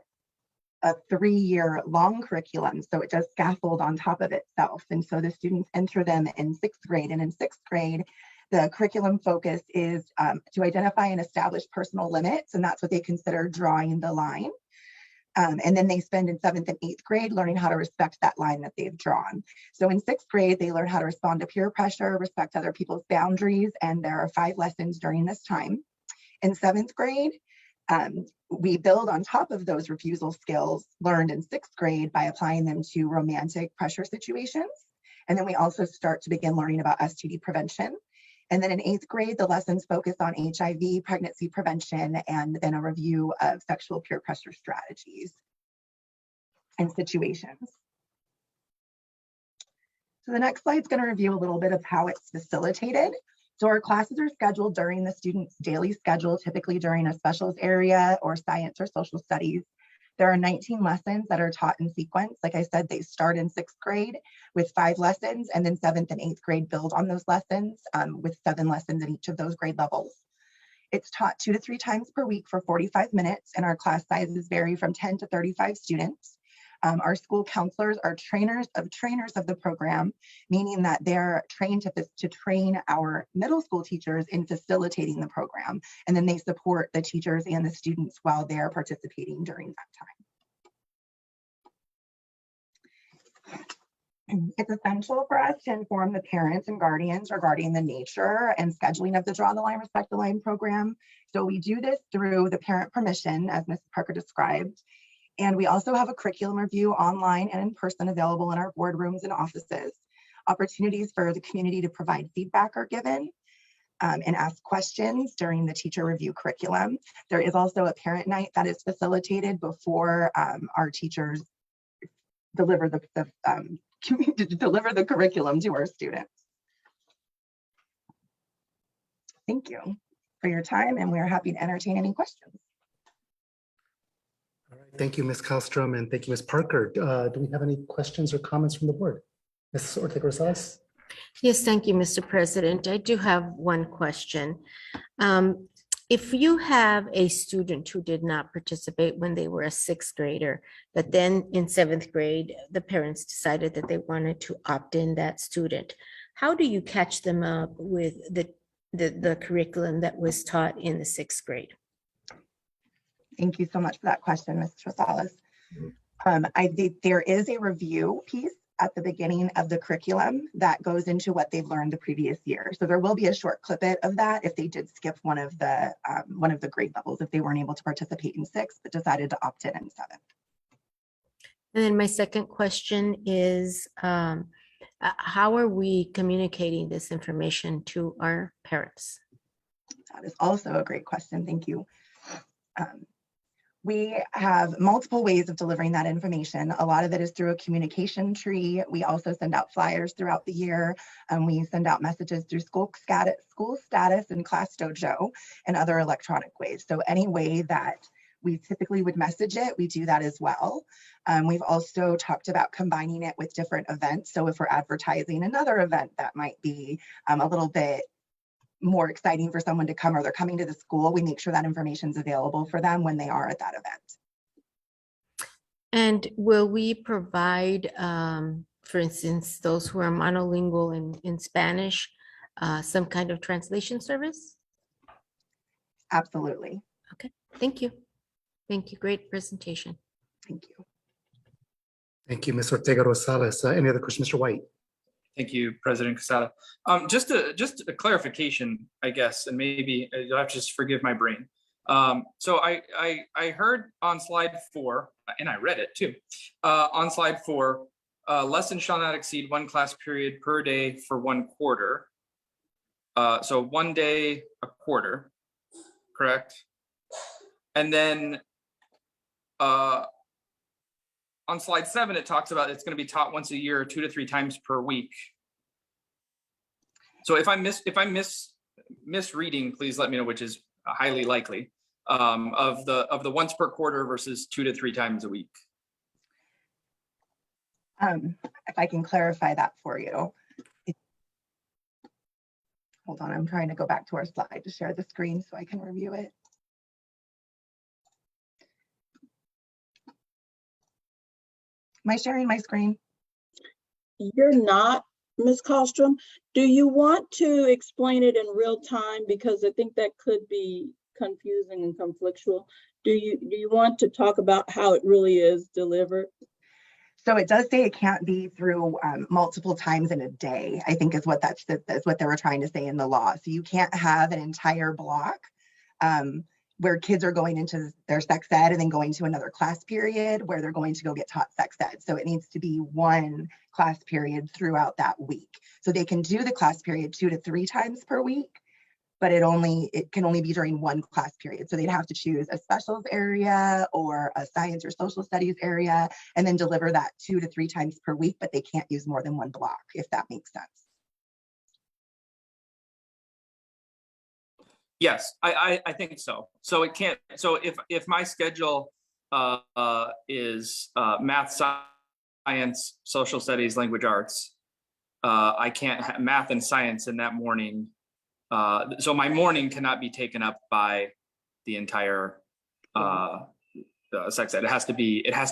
3-year long curriculum, so it does scaffold on top of itself. And so the students enter them in 6th grade. And in 6th grade, the curriculum focus is to identify and establish personal limits, and that's what they consider drawing the line. And then they spend in 7th and 8th grade learning how to respect that line that they've drawn. So in 6th grade, they learn how to respond to peer pressure, respect other people's boundaries, and there are 5 lessons during this time. In 7th grade, we build on top of those refusal skills learned in 6th grade by applying them to romantic pressure situations. And then we also start to begin learning about STD prevention. And then in 8th grade, the lessons focus on HIV, pregnancy prevention, and then a review of sexual peer pressure strategies and situations. So the next slide is going to review a little bit of how it's facilitated. So our classes are scheduled during the student's daily schedule, typically during a specials area or science or social studies. There are 19 lessons that are taught in sequence. Like I said, they start in 6th grade with 5 lessons, and then 7th and 8th grade build on those lessons with 7 lessons in each of those grade levels. It's taught 2 to 3 times per week for 45 minutes, and our class sizes vary from 10 to 35 students. Our school counselors are trainers of the program, meaning that they're trained to train our middle school teachers in facilitating the program. And then they support the teachers and the students while they're participating during that time. It's essential for us to inform the parents and guardians regarding the nature and scheduling of the Draw the Line, Respect the Line program. So we do this through the parent permission, as Mrs. Parker described. And we also have a curriculum review online and in person available in our boardrooms and offices. Opportunities for the community to provide feedback are given and ask questions during the teacher review curriculum. There is also a parent night that is facilitated before our teachers deliver the curriculum to our students. Thank you for your time, and we're happy to entertain any questions. All right, thank you, Ms. Kallstrom, and thank you, Ms. Parker. Do we have any questions or comments from the board? Ms. Ortega-Rosales? Yes, thank you, Mr. President. I do have one question. If you have a student who did not participate when they were a 6th grader, but then in 7th grade, the parents decided that they wanted to opt in that student, how do you catch them up with the curriculum that was taught in the 6th grade? Thank you so much for that question, Ms. Rosales. I think there is a review piece at the beginning of the curriculum that goes into what they've learned the previous year. So there will be a short clip of that if they did skip one of the grade levels, if they weren't able to participate in 6, but decided to opt in 7. And then my second question is, how are we communicating this information to our parents? That is also a great question. Thank you. We have multiple ways of delivering that information. A lot of it is through a communication tree. We also send out flyers throughout the year. We send out messages through school status and Class Dojo and other electronic ways. So any way that we typically would message it, we do that as well. We've also talked about combining it with different events. So if we're advertising another event that might be a little bit more exciting for someone to come, or they're coming to the school, we make sure that information is available for them when they are at that event. And will we provide, for instance, those who are monolingual in Spanish, some kind of translation service? Absolutely. Okay, thank you. Thank you. Great presentation. Thank you. Thank you, Ms. Ortega Rosales. Any other questions, Mr. White? Thank you, President Quesada. Just a clarification, I guess, and maybe you'll have to just forgive my brain. So I heard on slide 4, and I read it too, on slide 4, lesson shall not exceed 1 class period per day for 1 quarter. So 1 day a quarter, correct? And then on slide 7, it talks about it's going to be taught once a year, 2 to 3 times per week. So if I'm misreading, please let me know, which is highly likely, of the once per quarter versus 2 to 3 times a week. If I can clarify that for you. Hold on, I'm trying to go back to our slide to share the screen so I can review it. Am I sharing my screen? You're not, Ms. Kallstrom. Do you want to explain it in real time? Because I think that could be confusing and conflictual. Do you want to talk about how it really is delivered? So it does say it can't be through multiple times in a day, I think is what that's what they were trying to say in the law. So you can't have an entire block where kids are going into their sex ed and then going to another class period where they're going to go get taught sex ed. So it needs to be 1 class period throughout that week. So they can do the class period 2 to 3 times per week, but it can only be during 1 class period. So they'd have to choose a specials area or a science or social studies area and then deliver that 2 to 3 times per week, but they can't use more than 1 block, if that makes sense. Yes, I think so. So it can't. So if my schedule is math, science, social studies, language arts, I can't have math and science in that morning. So my morning cannot be taken up by the entire sex ed. It has to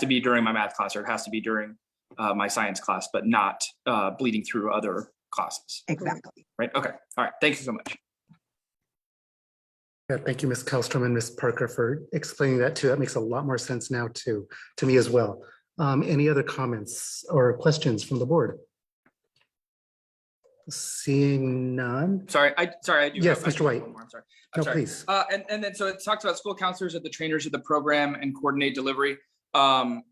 be during my math class, or it has to be during my science class, but not bleeding through other classes. Exactly. Right. Okay. All right. Thank you so much. Yeah, thank you, Ms. Kallstrom and Ms. Parker for explaining that too. That makes a lot more sense now to me as well. Any other comments or questions from the board? Seeing none. Sorry, I do. Yes, have Mr. White. one more. I'm sorry. No, sorry. please. And then so it talks about school counselors are the trainers of the program and coordinate delivery. So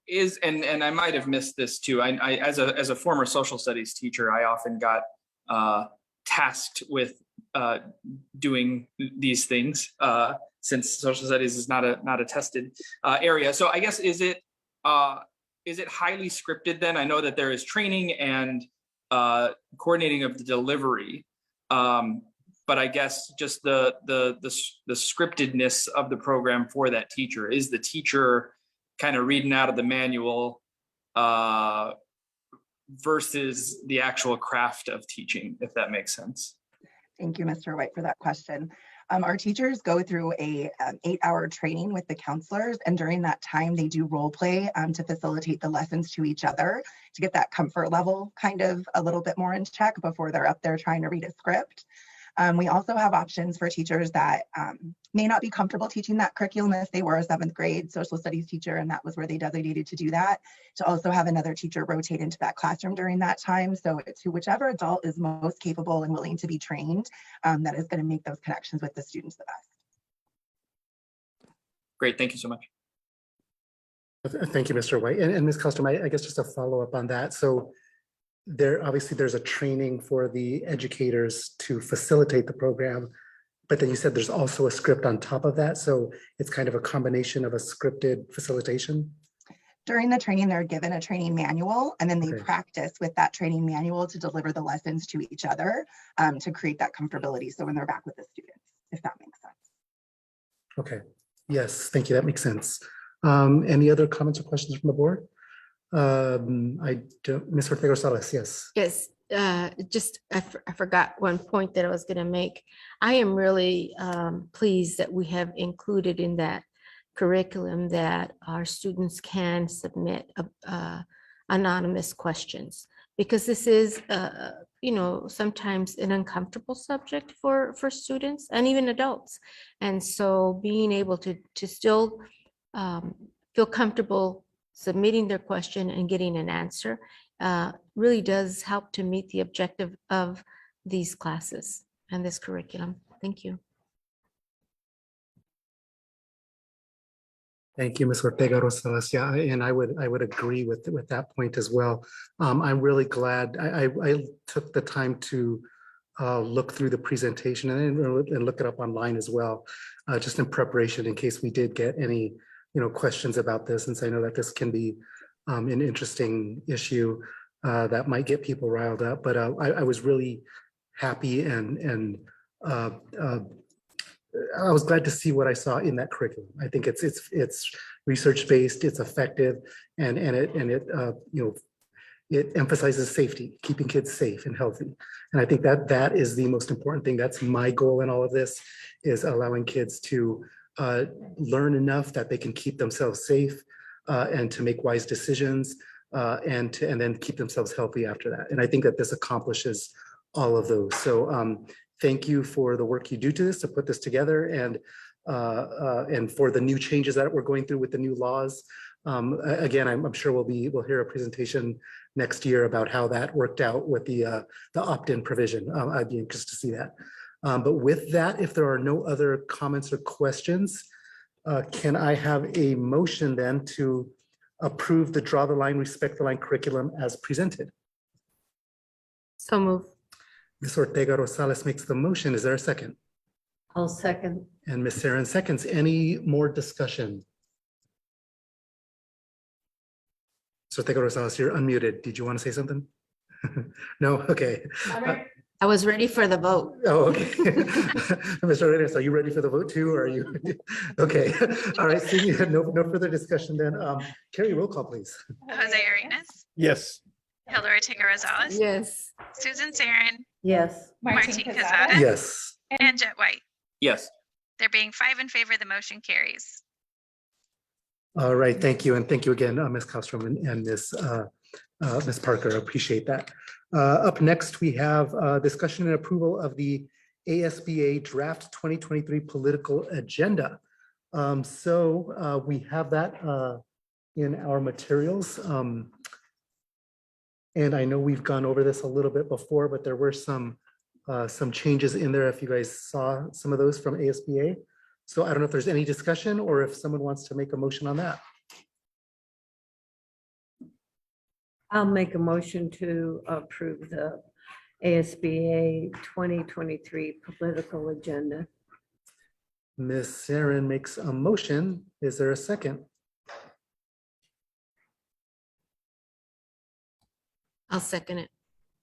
and I might have missed this too. I as a former social studies teacher, I often got tasked with doing these things since social studies is not a tested area. So I guess is it highly scripted then? I know that there is training and coordinating of the delivery, but I guess just the scriptedness of the program for that teacher. Is the teacher kind of reading out of the manual versus the actual craft of teaching, if that makes sense? Thank you, Mr. White, for that question. Our teachers go through a 8-hour training with the counselors, and during that time, they do role play to facilitate the lessons to each other to get that comfort level kind of a little bit more in check before they're up there trying to read a script. We also have options for teachers that may not be comfortable teaching that curriculum if they were a 7th grade social studies teacher and that was where they designated to do that, to also have another teacher rotate into that classroom during that time. So to whichever adult is most capable and willing to be trained, that is going to make those connections with the students the best. Great, thank you so much. Thank you, Mr. White. And Ms. Costrom, I guess just a follow up on that. So obviously there's a training for the educators to facilitate the program, but then you said there's also a script on top of that. So it's kind of a combination of a scripted facilitation. During the training, they're given a training manual, and then they Okay. practice with that training manual to deliver the lessons to each other to create that comfortability. So when they're back with the students, if that makes sense. Okay. Yes, thank you. That makes sense. Any other comments or questions from the board? I don't, Ms. Ortega-Rosales, yes. Yes, I forgot one point that I was going to make. I am really pleased that we have included in that curriculum that our students can submit anonymous questions, because this is, sometimes an uncomfortable subject for students and even adults. And so being able to still feel comfortable submitting their question and getting an answer really does help to meet the objective of these classes and this curriculum. Thank you. Thank you, Ms. Ortega-Rosales. Yeah, and I would agree with that point as well. I'm really glad I took the time to look through the presentation and look it up online as well, just in preparation in case we did get any questions about this, since I know that this can be an interesting issue that might get people riled up. But I was really happy and I was glad to see what I saw in that curriculum. I think it's research based, it's effective, and it emphasizes safety, keeping kids safe and healthy. And I think that is the most important thing. That's my goal in all of this, is allowing kids to learn enough that they can keep themselves safe and to make wise decisions and then keep themselves healthy after that. And I think that this accomplishes all of those. So thank you for the work you do to this, to put this together, and for the new changes that we're going through with the new laws. Again, I'm sure we'll hear a presentation next year about how that worked out with the opt-in provision. I'd be interested to see that. But with that, if there are no other comments or questions, can I have a motion then to approve the Draw the Line, Respect the Line curriculum as presented? So move. Ms. Ortega-Rosales makes the motion. Is there a second? I'll second. And Ms. Sarin seconds. Any more discussion? Ms. Ortega-Rosales, you're unmuted. Did you want to say something? No? Okay. I was ready for the vote. Oh, okay. Mr. Reyes, are you ready for the vote too? Or are you? Okay. All right. Seeing no further discussion then. Carrie, roll call, please. Jose Arenas, Yes. Hilda Ortega Rosales, Yes. Susan Sarin, Yes. Martin Quezada, Yes. and Jet White. Yes. There being 5 in favor, the motion carries. All right. Thank you. And thank you again, Ms. Kostrom and Ms. Parker. I appreciate that. Up next, we have discussion and approval of the ASBA Draft 2023 Political Agenda. So we have that in our materials. And I know we've gone over this a little bit before, but there were some changes in there if you guys saw some of those from ASBA. So I don't know if there's any discussion or if someone wants to make a motion on that. I'll make a motion to approve the ASBA 2023 political agenda. Ms. Sarin makes a motion. Is there a second? I'll second it.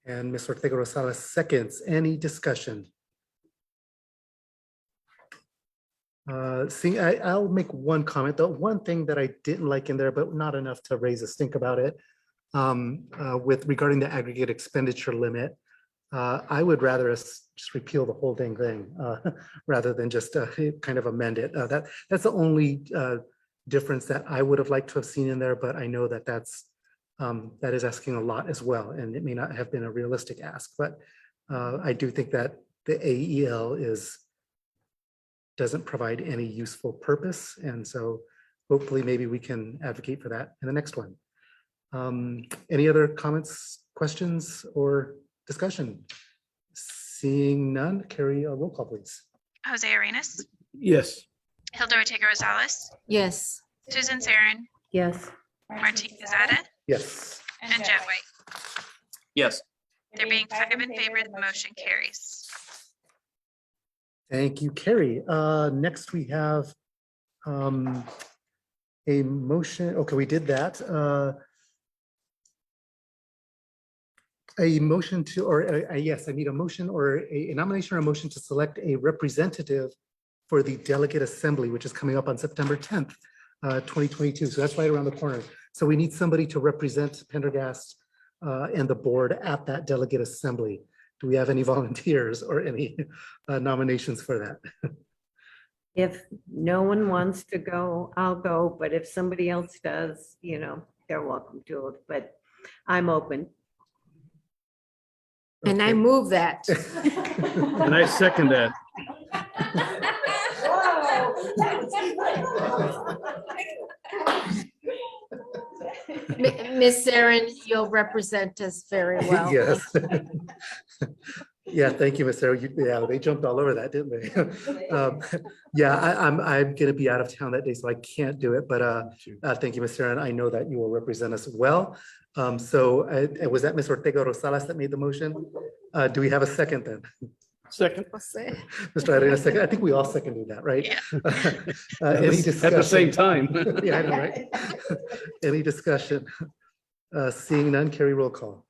And Ms. Ortega Rosales seconds. Any discussion? I'll make one comment. The one thing that I didn't like in there, but not enough to raise a stink about it, with regarding the aggregate expenditure limit, I would rather us just repeal the whole dang thing rather than just kind of amend it. That's the only difference that I would have liked to have seen in there, but I know that that is asking a lot as well, and it may not have been a realistic ask, but I do think that the AEL doesn't provide any useful purpose. And so hopefully maybe we can advocate for that in the next one. Any other comments, questions, or discussion? Seeing none, carry a roll call, please. Jose Arenas, Yes. Hilda Ortega Rosales, Yes. Susan Sarin, Yes. Martin Quezada, Yes. and Jet White. Yes. There being 5 in favor, the motion carries. Thank you, Carrie. Next, we have a motion. Okay, we did that. A motion to, or yes, I need a motion or a nomination or a motion to select a representative for the delegate assembly, which is coming up on September 10th, 2022. So that's right around the corner. So we need somebody to represent Pendergast and the board at that delegate assembly. Do we have any volunteers or any nominations for that? If no one wants to go, I'll go, but if somebody else does, they're welcome to it, but I'm open. And I Okay. move that. And I second that. Miss Zarin, you'll represent us very well. Yes. Yeah, thank you, Ms. Sarah. Yeah, they jumped all over that, didn't they? Yeah, I'm gonna be out of town that day, so I can't do it, but thank you, Ms. Sarah, and I know that you will represent us well. So was that Ms. Ortega Rosales that made the motion? Do we have a second then? Second. Mr. Arenas, second. I think we all seconded that, right? Yeah. Any discussion? At the same time. Yeah, I know, right? Any discussion? Seeing none, carry roll call.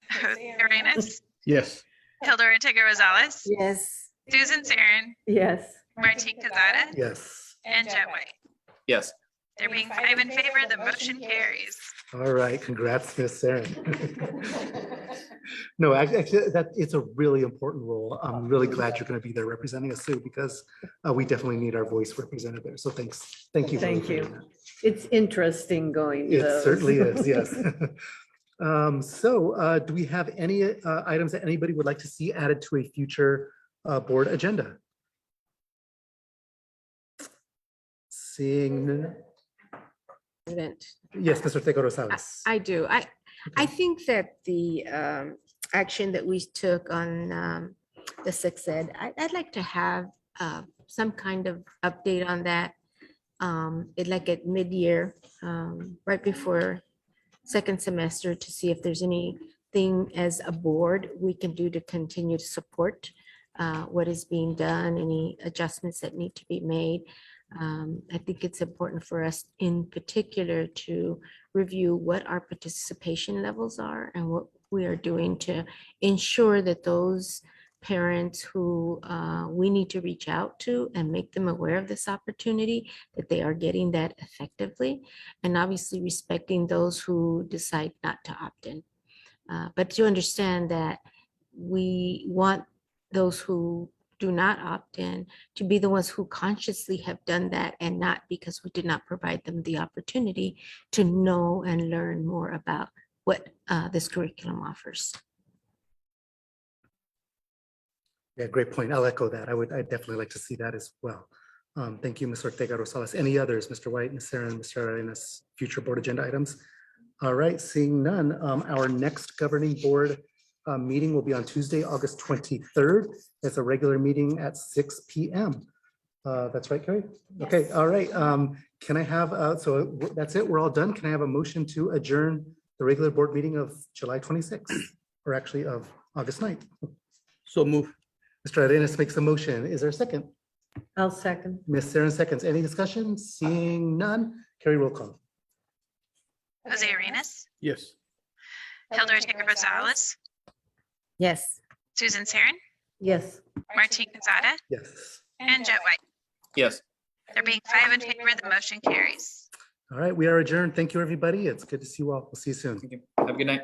Jose Arenas, Yes. Hilda Ortega Rosales, Yes. Susan Sarin, Yes. Martin Quezada, Yes. and Jet White. Yes. There being 5 in favor, the motion carries. All right, congrats, Ms. Sarin. No, actually, it's a really important role. I'm really glad you're going to be there representing us too, because we definitely need our voice represented there. So thanks. Thank you. Thank you. It's interesting going to It those. certainly is, yes. So do we have any items that anybody would like to see added to a future board agenda? Seeing, yes, Mr. Ortega Rosales. I do. I think that the action that we took on the sex ed, I'd like to have some kind of update on that. Like at mid-year, right before second semester, to see if there's anything as a board we can do to continue to support what is being done, any adjustments that need to be made. I think it's important for us in particular to review what our participation levels are and what we are doing to ensure that those parents who we need to reach out to and make them aware of this opportunity, that they are getting that effectively, and obviously respecting those who decide not to opt in. But to understand that we want those who do not opt in to be the ones who consciously have done that, and not because we did not provide them the opportunity to know and learn more about what this curriculum offers. Yeah, great point. I'll echo that. I'd definitely like to see that as well. Thank you, Ms. Ortega Rosales. Any others, Mr. White, Ms. Sarah, and Mr. Arenas, future board agenda items? All right, seeing none, our next governing board meeting will be on Tuesday, August 23rd. It's a regular meeting at 6 p.m. That's right, Carrie? Yes. Okay, all right. Can I have, so that's it, we're all done. Can I have a motion to adjourn the regular board meeting of July 26th, or actually of August 9th? So move. Mr. Arenas makes a motion. Is there a second? I'll second. Ms. Sarin seconds. Any discussion? Seeing none, carry roll call. Jose Arenas, Yes. Hilda Ortega Rosales, Yes. Susan Sarin, Yes. Martin Quezada, Yes. and Jet White. Yes. There being 5 in favor, the motion carries. All right, we are adjourned. Thank you, everybody. It's good to see you all. We'll see you soon. Thank you. Have a good night.